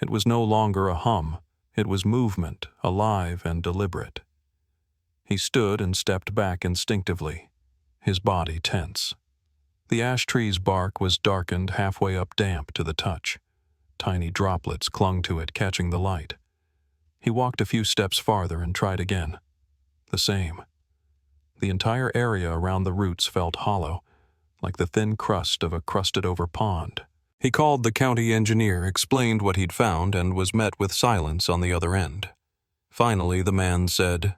It was no longer a hum, it was movement, alive and deliberate. He stood and stepped back instinctively, his body tense. The ash tree's bark was darkened, halfway up damp to the touch. Tiny droplets clung to it, catching the light. He walked a few steps farther and tried again. the same. The entire area around the roots felt hollow, like the thin crust of a crusted-over pond. He called the county engineer, explained what he'd found, and was met with silence on the other end. Finally, the man said,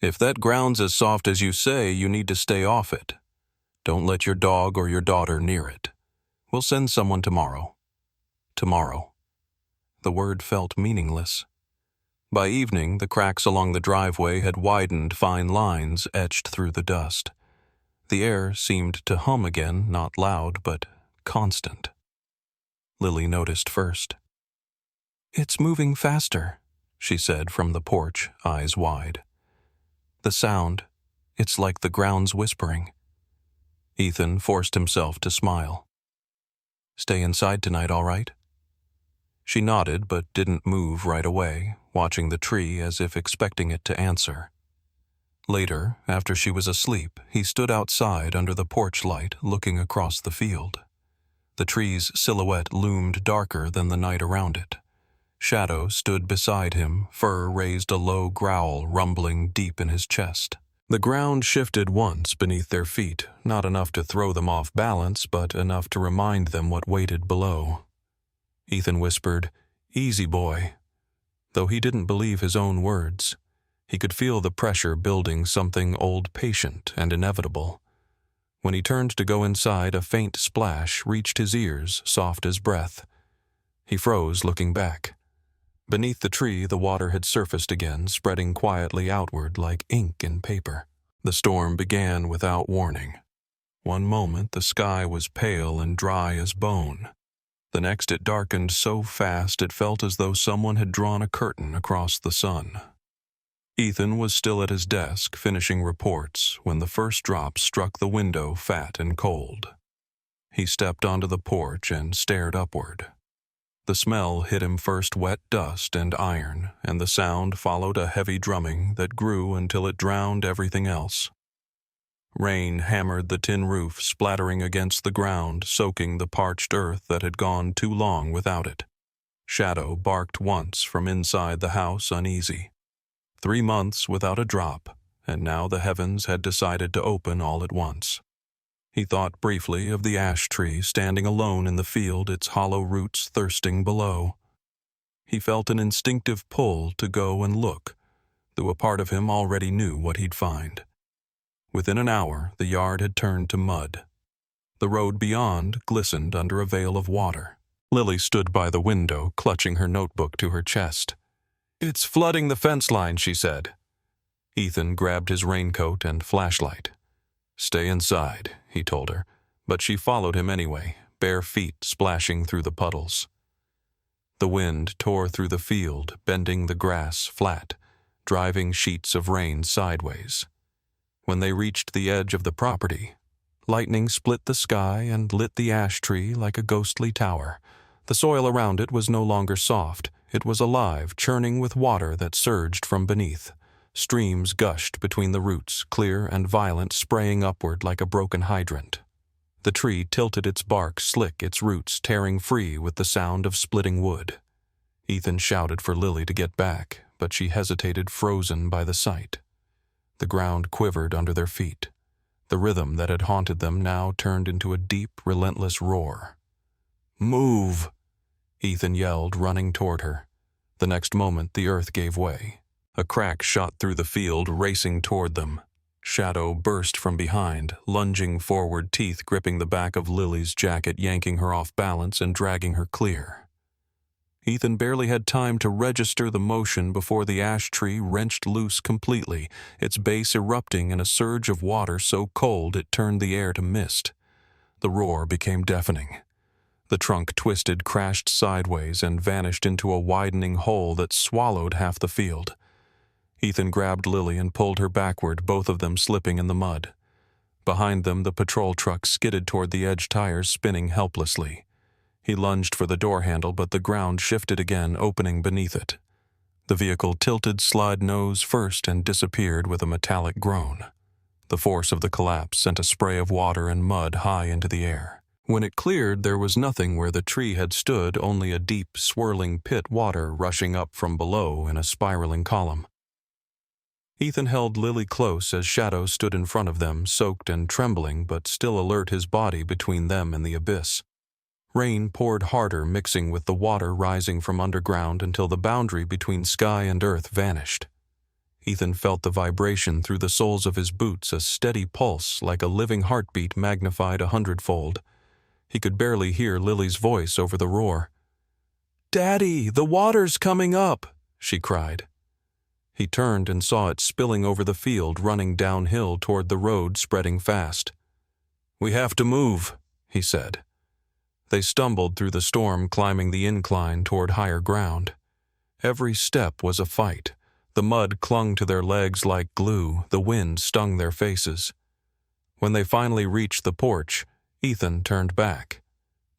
"If that ground's as soft as you say, you need to stay off it. Don't let your dog or your daughter near it. We'll send someone tomorrow." Tomorrow. The word felt meaningless. By evening, the cracks along the driveway had widened fine lines etched through the dust. The air seemed to hum again, not loud, but constant. Lily noticed first. "It's moving faster," she said from the porch, eyes wide. "The sound, it's like the ground's whispering." Ethan forced himself to smile. "Stay inside tonight, all right?" She nodded but didn't move right away, watching the tree as if expecting it to answer. Later, after she was asleep, he stood outside under the porch light, looking across the field. The tree's silhouette loomed darker than the night around it. Shadow stood beside him, fur raised a low growl rumbling deep in his chest. The ground shifted once beneath their feet, not enough to throw them off balance, but enough to remind them what waited below. Ethan whispered, "Easy, boy." Though he didn't believe his own words, he could feel the pressure building, something old, patient, and inevitable. When he turned to go inside, a faint splash reached his ears, soft as breath. He froze, looking back. Beneath the tree, the water had surfaced again, spreading quietly outward like ink in paper. The storm began without warning. One moment, the sky was pale and dry as bone. The next, it darkened so fast it felt as though someone had drawn a curtain across the sun. Ethan was still at his desk, finishing reports, when the first drop struck the window fat and cold. He stepped onto the porch and stared upward. The smell hit him first wet dust and iron, and the sound followed a heavy drumming that grew until it drowned everything else. Rain hammered the tin roof, splattering against the ground, soaking the parched earth that had gone too long without it. Shadow barked once from inside the house, uneasy. 3 months without a drop, and now the heavens had decided to open all at once. He thought briefly of the ash tree standing alone in the field, its hollow roots thirsting below. He felt an instinctive pull to go and look, though a part of him already knew what he'd find. Within an hour, the yard had turned to mud. The road beyond glistened under a veil of water. Lily stood by the window, clutching her notebook to her chest. "It's flooding the fence line," she said. Ethan grabbed his raincoat and flashlight. "Stay inside," he told her, but she followed him anyway, bare feet splashing through the puddles. The wind tore through the field, bending the grass flat, driving sheets of rain sideways. When they reached the edge of the property, lightning split the sky and lit the ash tree like a ghostly tower. The soil around it was no longer soft. It was alive, churning with water that surged from beneath. Streams gushed between the roots, clear and violent, spraying upward like a broken hydrant. The tree tilted its bark slick, its roots tearing free with the sound of splitting wood. Ethan shouted for Lily to get back, but she hesitated, frozen by the sight. The ground quivered under their feet. The rhythm that had haunted them now turned into a deep, relentless roar. "Move!" Ethan yelled, running toward her. The next moment, the earth gave way. A crack shot through the field, racing toward them. Shadow burst from behind, lunging forward, teeth gripping the back of Lily's jacket, yanking her off balance and dragging her clear. Ethan barely had time to register the motion before the ash tree wrenched loose completely, its base erupting in a surge of water so cold it turned the air to mist. The roar became deafening. The trunk twisted, crashed sideways, and vanished into a widening hole that swallowed half the field. Ethan grabbed Lily and pulled her backward, both of them slipping in the mud. Behind them, the patrol truck skidded toward the edge, tires spinning helplessly. He lunged for the door handle, but the ground shifted again, opening beneath it. The vehicle tilted slide nose first and disappeared with a metallic groan. The force of the collapse sent a spray of water and mud high into the air. When it cleared, there was nothing where the tree had stood, only a deep, swirling pit, water rushing up from below in a spiraling column. Ethan held Lily close as Shadow stood in front of them, soaked and trembling but still alert, his body between them and the abyss. Rain poured harder, mixing with the water rising from underground until the boundary between sky and earth vanished. Ethan felt the vibration through the soles of his boots, a steady pulse like a living heartbeat magnified 100-fold. He could barely hear Lily's voice over the roar. "Daddy, the water's coming up!" she cried. He turned and saw it spilling over the field, running downhill toward the road, spreading fast. "We have to move," he said. They stumbled through the storm, climbing the incline toward higher ground. Every step was a fight. The mud clung to their legs like glue, the wind stung their faces. When they finally reached the porch, Ethan turned back.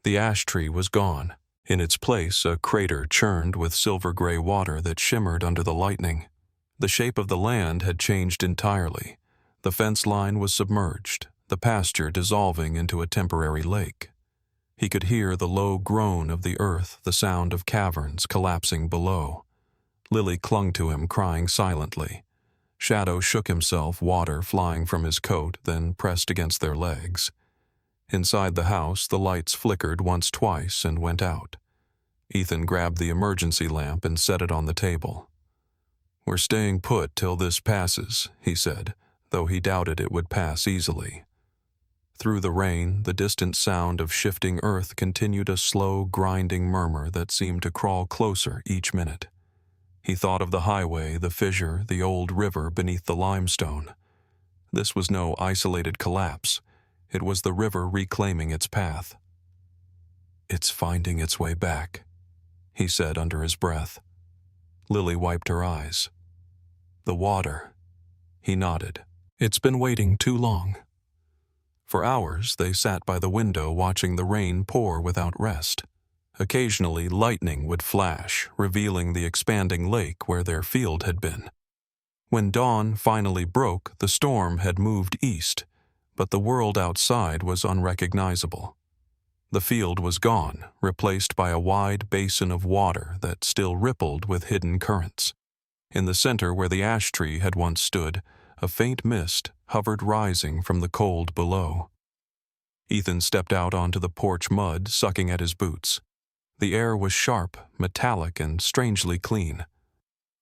The ash tree was gone. In its place, a crater churned with silver-gray water that shimmered under the lightning. The shape of the land had changed entirely. The fence line was submerged, the pasture dissolving into a temporary lake. He could hear the low groan of the earth, the sound of caverns collapsing below. Lily clung to him, crying silently. Shadow shook himself, water flying from his coat, then pressed against their legs. Inside the house, the lights flickered once, twice, and went out. Ethan grabbed the emergency lamp and set it on the table. "We're staying put till this passes," he said, though he doubted it would pass easily. Through the rain, the distant sound of shifting earth continued, a slow, grinding murmur that seemed to crawl closer each minute. He thought of the highway, the fissure, the old river beneath the limestone. This was no isolated collapse. It was the river reclaiming its path. "It's finding its way back," he said under his breath. Lily wiped her eyes. "The water." He nodded. "It's been waiting too long." For hours, they sat by the window watching the rain pour without rest. Occasionally, lightning would flash, revealing the expanding lake where their field had been. When dawn finally broke, the storm had moved east, but the world outside was unrecognizable. The field was gone, replaced by a wide basin of water that still rippled with hidden currents. In the center where the ash tree had once stood, a faint mist hovered, rising from the cold below. Ethan stepped out onto the porch mud, sucking at his boots. The air was sharp, metallic, and strangely clean.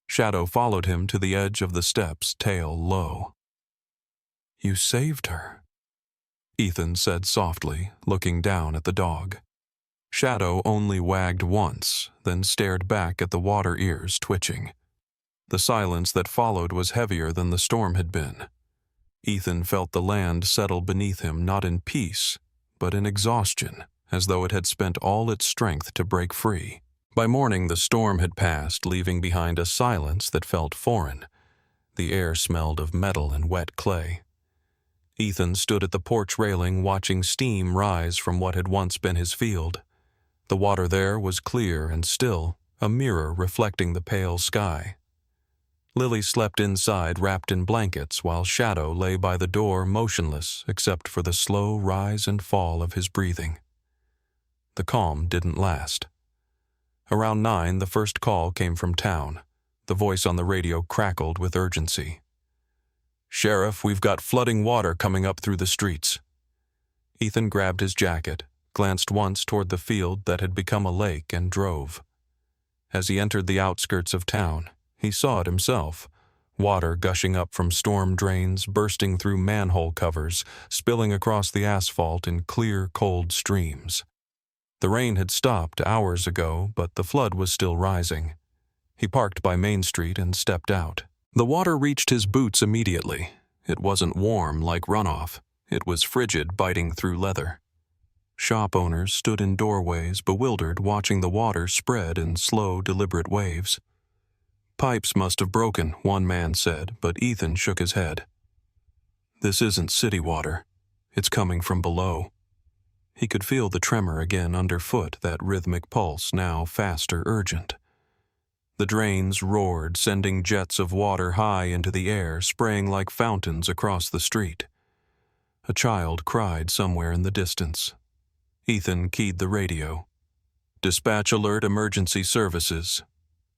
Shadow followed him to the edge of the steps, tail low. "You saved her," Ethan said softly, looking down at the dog. Shadow only wagged once, then stared back at the water ears twitching. The silence that followed was heavier than the storm had been. Ethan felt the land settle beneath him, not in peace, but in exhaustion, as though it had spent all its strength to break free. By morning, the storm had passed, leaving behind a silence that felt foreign. The air smelled of metal and wet clay. Ethan stood at the porch railing, watching steam rise from what had once been his field. The water there was clear and still, a mirror reflecting the pale sky. Lily slept inside, wrapped in blankets, while Shadow lay by the door, motionless except for the slow rise and fall of his breathing. The calm didn't last. Around 9, the first call came from town. The voice on the radio crackled with urgency. "Sheriff, we've got flooding water coming up through the streets." Ethan grabbed his jacket, glanced once toward the field that had become a lake, and drove. As he entered the outskirts of town, he saw it himself. Water gushing up from storm drains, bursting through manhole covers, spilling across the asphalt in clear, cold streams. The rain had stopped hours ago, but the flood was still rising. He parked by Main Street and stepped out. The water reached his boots immediately. It wasn't warm like runoff. It was frigid, biting through leather. Shop owners stood in doorways, bewildered, watching the water spread in slow, deliberate waves. "Pipes must have broken," one man said, but Ethan shook his head. "This isn't city water. It's coming from below." He could feel the tremor again underfoot, that rhythmic pulse, now faster, urgent. The drains roared, sending jets of water high into the air, spraying like fountains across the street. A child cried somewhere in the distance. Ethan keyed the radio. "Dispatch alert emergency services.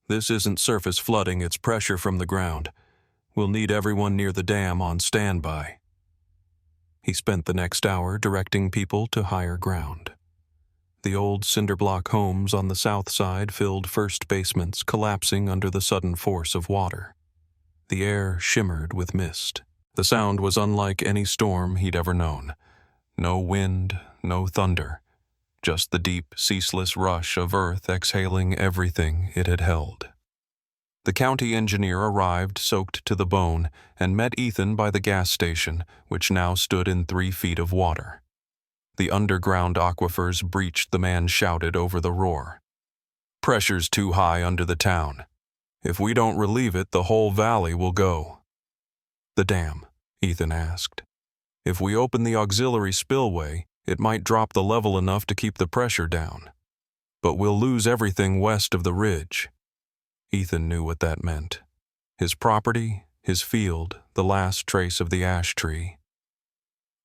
This isn't surface flooding, it's pressure from the ground. We'll need everyone near the dam on standby." He spent the next hour directing people to higher ground. The old cinder-block homes on the south side filled first basements, collapsing under the sudden force of water. The air shimmered with mist. The sound was unlike any storm he'd ever known. No wind, no thunder, just the deep, ceaseless rush of earth exhaling everything it had held. The county engineer arrived soaked to the bone and met Ethan by the gas station, which now stood in 3 feet of water. The underground aquifers breached, the man shouted over the roar. "Pressure's too high under the town. If we don't relieve it, the whole valley will go." "The dam?" Ethan asked. "If we open the auxiliary spillway, it might drop the level enough to keep the pressure down. But we'll lose everything west of the ridge." Ethan knew what that meant. His property, his field, the last trace of the ash tree.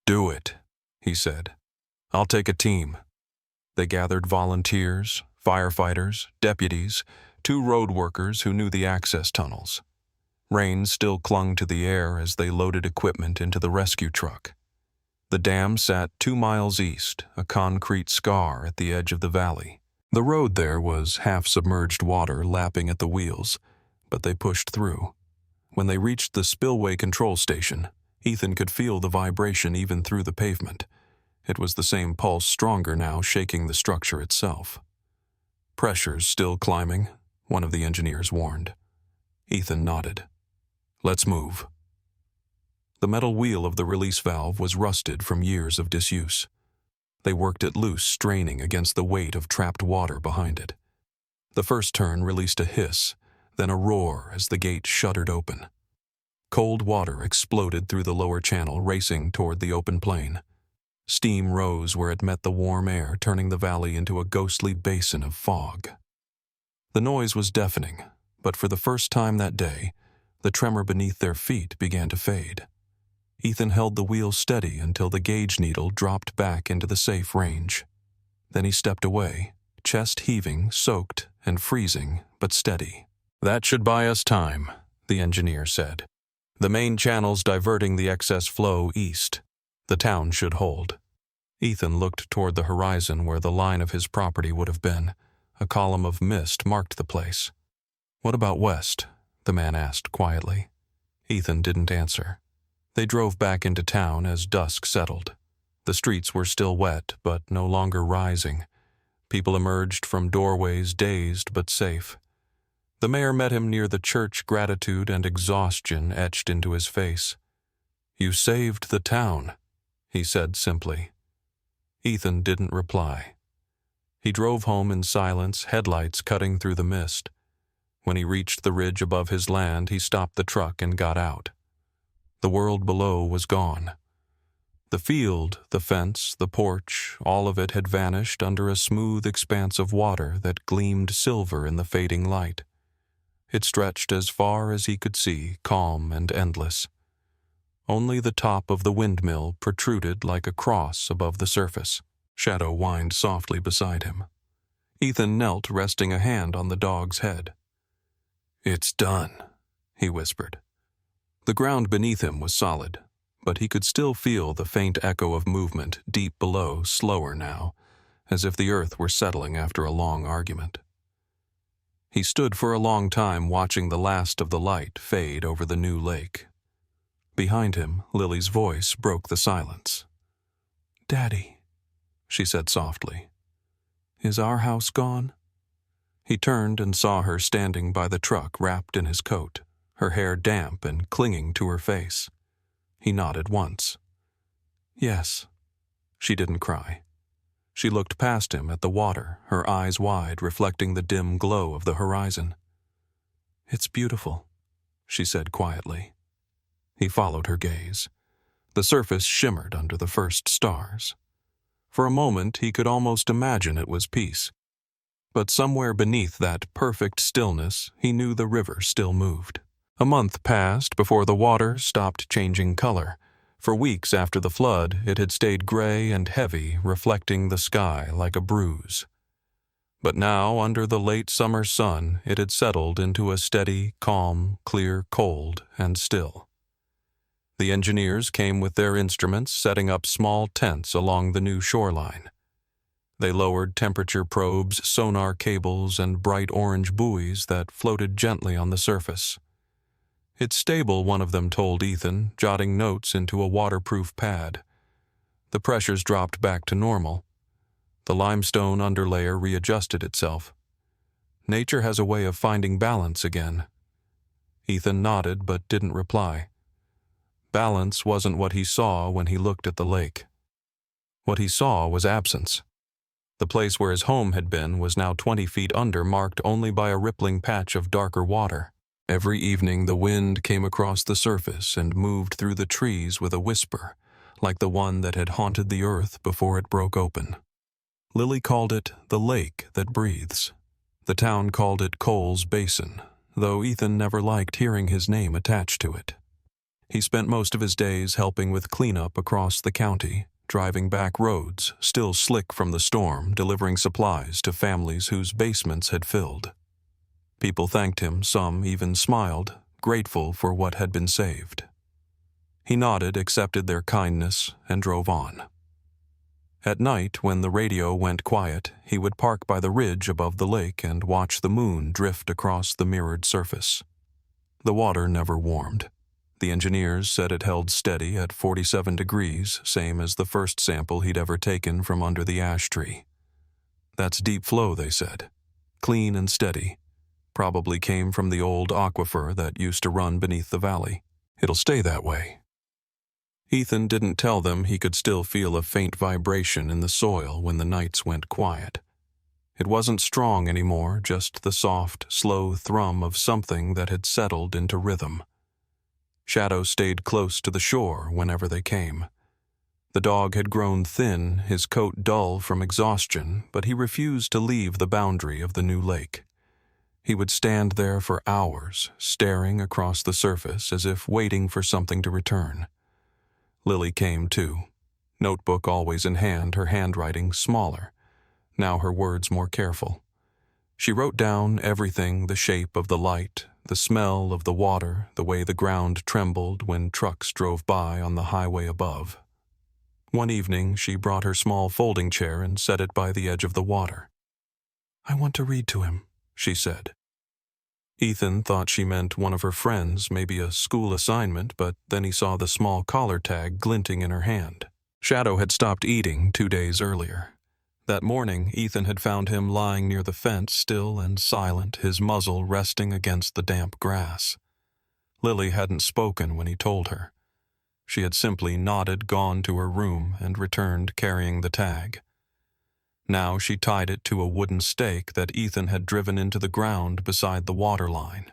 "Do it," he said. "I'll take a team." They gathered volunteers, firefighters, deputies, 2 road workers who knew the access tunnels. Rain still clung to the air as they loaded equipment into the rescue truck. The dam sat 2 miles east, a concrete scar at the edge of the valley. The road there was half-submerged water lapping at the wheels, but they pushed through. When they reached the spillway control station, Ethan could feel the vibration even through the pavement. It was the same pulse, stronger now, shaking the structure itself. "Pressure's still climbing," one of the engineers warned. Ethan nodded. "Let's move." The metal wheel of the release valve was rusted from years of disuse. They worked it loose, straining against the weight of trapped water behind it. The first turn released a hiss, then a roar as the gate shuddered open. Cold water exploded through the lower channel, racing toward the open plain. Steam rose where it met the warm air, turning the valley into a ghostly basin of fog. The noise was deafening, but for the first time that day, the tremor beneath their feet began to fade. Ethan held the wheel steady until the gauge needle dropped back into the safe range. Then he stepped away, chest heaving, soaked and freezing, but steady. "That should buy us time," the engineer said. "The main channel's diverting the excess flow east. The town should hold." Ethan looked toward the horizon where the line of his property would have been. A column of mist marked the place. "What about west?" the man asked quietly. Ethan didn't answer. They drove back into town as dusk settled. The streets were still wet, but no longer rising. People emerged from doorways, dazed but safe. The mayor met him near the church, gratitude and exhaustion etched into his face. "You saved the town," he said simply. Ethan didn't reply. He drove home in silence, headlights cutting through the mist. When he reached the ridge above his land, he stopped the truck and got out. The world below was gone. The field, the fence, the porch, all of it had vanished under a smooth expanse of water that gleamed silver in the fading light. It stretched as far as he could see, calm and endless. Only the top of the windmill protruded like a cross above the surface. Shadow whined softly beside him. Ethan knelt, resting a hand on the dog's head. "It's done," he whispered. The ground beneath him was solid, but he could still feel the faint echo of movement deep below, slower now, as if the earth were settling after a long argument. He stood for a long time watching the last of the light fade over the new lake. Behind him, Lily's voice broke the silence. "Daddy," she said softly, "is our house gone?" He turned and saw her standing by the truck wrapped in his coat, her hair damp and clinging to her face. He nodded once. "Yes." She didn't cry. She looked past him at the water, her eyes wide, reflecting the dim glow of the horizon. "It's beautiful," she said quietly. He followed her gaze. The surface shimmered under the first stars. For a moment he could almost imagine it was peace. But somewhere beneath that perfect stillness, he knew the river still moved. A month passed before the water stopped changing color. For weeks after the flood, it had stayed gray and heavy, reflecting the sky like a bruise. But now, under the late summer sun, it had settled into a steady, calm, clear cold, and still. The engineers came with their instruments, setting up small tents along the new shoreline. They lowered temperature probes, sonar cables, and bright orange buoys that floated gently on the surface. "It's stable," one of them told Ethan, jotting notes into a waterproof pad. The pressures dropped back to normal. The limestone underlayer readjusted itself. Nature has a way of finding balance again. Ethan nodded but didn't reply. Balance wasn't what he saw when he looked at the lake. What he saw was absence. The place where his home had been was now 20 feet under, marked only by a rippling patch of darker water. Every evening the wind came across the surface and moved through the trees with a whisper, like the one that had haunted the earth before it broke open. Lily called it the lake that breathes. The town called it Coles Basin, though Ethan never liked hearing his name attached to it. He spent most of his days helping with cleanup across the county, driving back roads, still slick from the storm, delivering supplies to families whose basements had filled. People thanked him, some even smiled, grateful for what had been saved. He nodded, accepted their kindness, and drove on. At night, when the radio went quiet, he would park by the ridge above the lake and watch the moon drift across the mirrored surface. The water never warmed. The engineers said it held steady at 47 degrees, same as the first sample he'd ever taken from under the ash tree. "That's deep flow," they said. "Clean and steady. Probably came from the old aquifer that used to run beneath the valley. It'll stay that way." Ethan didn't tell them he could still feel a faint vibration in the soil when the nights went quiet. It wasn't strong anymore, just the soft, slow thrum of something that had settled into rhythm. Shadow stayed close to the shore whenever they came. The dog had grown thin, his coat dull from exhaustion, but he refused to leave the boundary of the new lake. He would stand there for hours, staring across the surface as if waiting for something to return. Lily came too, notebook always in hand, her handwriting smaller, now her words more careful. She wrote down everything: the shape of the light, the smell of the water, the way the ground trembled when trucks drove by on the highway above. One evening, she brought her small folding chair and set it by the edge of the water. "I want to read to him," she said. Ethan thought she meant one of her friends, maybe a school assignment, but then he saw the small collar tag glinting in her hand. Shadow had stopped eating 2 days earlier. That morning, Ethan had found him lying near the fence, still and silent, his muzzle resting against the damp grass. Lily hadn't spoken when he told her. She had simply nodded, gone to her room, and returned carrying the tag. Now she tied it to a wooden stake that Ethan had driven into the ground beside the water line.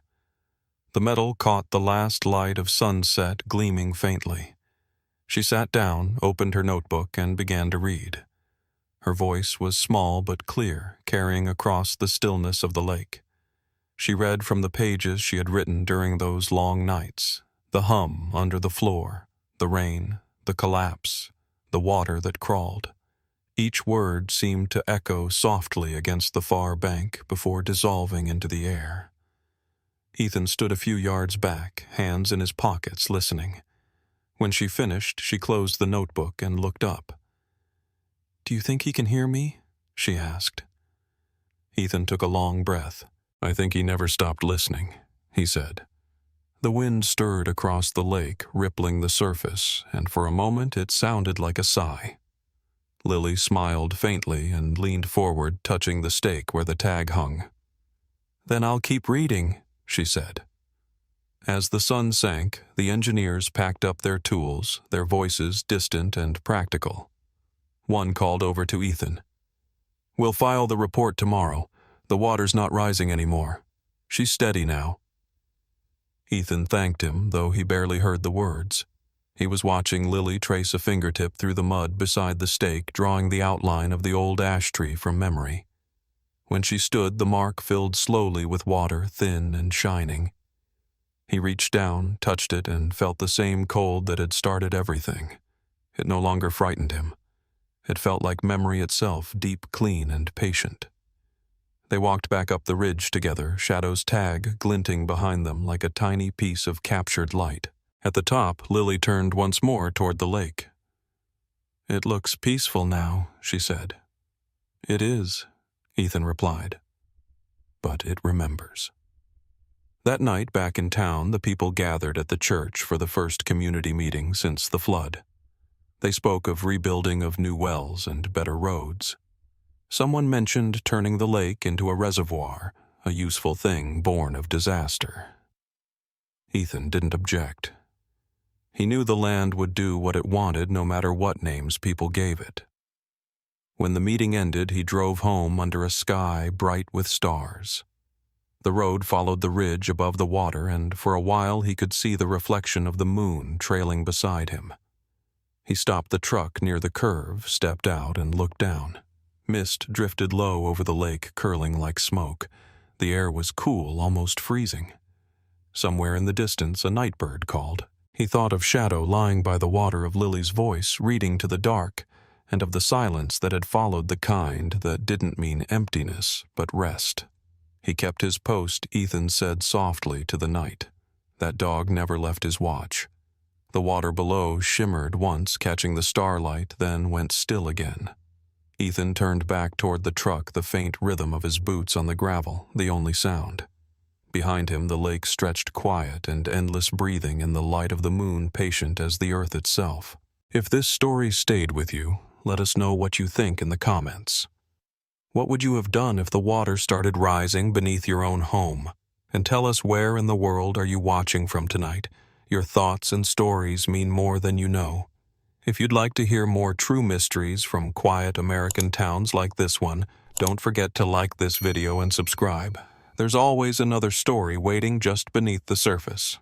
The metal caught the last light of sunset gleaming faintly. She sat down, opened her notebook, and began to read. Her voice was small but clear, carrying across the stillness of the lake. She read from the pages she had written during those long nights: the hum under the floor, the rain, the collapse, the water that crawled. Each word seemed to echo softly against the far bank before dissolving into the air. Ethan stood a few yards back, hands in his pockets, listening. When she finished, she closed the notebook and looked up. "Do you think he can hear me?" she asked. Ethan took a long breath. "I think he never stopped listening," he said. The wind stirred across the lake, rippling the surface, and for a moment it sounded like a sigh. Lily smiled faintly and leaned forward, touching the stake where the tag hung. "Then I'll keep reading," she said. As the sun sank, the engineers packed up their tools, their voices distant and practical. One called over to Ethan. "We'll file the report tomorrow. The water's not rising anymore. She's steady now." Ethan thanked him, though he barely heard the words. He was watching Lily trace a fingertip through the mud beside the stake, drawing the outline of the old ash tree from memory. When she stood, the mark filled slowly with water, thin and shining. He reached down, touched it, and felt the same cold that had started everything. It no longer frightened him. It felt like memory itself, deep, clean, and patient. They walked back up the ridge together, Shadow's tag glinting behind them like a tiny piece of captured light. At the top, Lily turned once more toward the lake. "It looks peaceful now," she said. "It is," Ethan replied. "But it remembers." That night, back in town, the people gathered at the church for the first community meeting since the flood. They spoke of rebuilding of new wells and better roads. Someone mentioned turning the lake into a reservoir, a useful thing born of disaster. Ethan didn't object. He knew the land would do what it wanted no matter what names people gave it. When the meeting ended, he drove home under a sky bright with stars. The road followed the ridge above the water, and for a while he could see the reflection of the moon trailing beside him. He stopped the truck near the curve, stepped out, and looked down. Mist drifted low over the lake, curling like smoke. The air was cool, almost freezing. Somewhere in the distance, a nightbird called. He thought of Shadow lying by the water, of Lily's voice reading to the dark, and of the silence that had followed the kind that didn't mean emptiness, but rest. He kept his post, Ethan said softly to the night. That dog never left his watch. The water below shimmered once, catching the starlight, then went still again. Ethan turned back toward the truck, the faint rhythm of his boots on the gravel, the only sound. Behind him, the lake stretched quiet and endless, breathing in the light of the moon, patient as the earth itself. If this story stayed with you, let us know what you think in the comments. What would you have done if the water started rising beneath your own home? And tell us, where in the world are you watching from tonight? Your thoughts and stories mean more than you know. If you'd like to hear more true mysteries from quiet American towns like this one, don't forget to like this video and subscribe. There's always another story waiting just beneath the surface.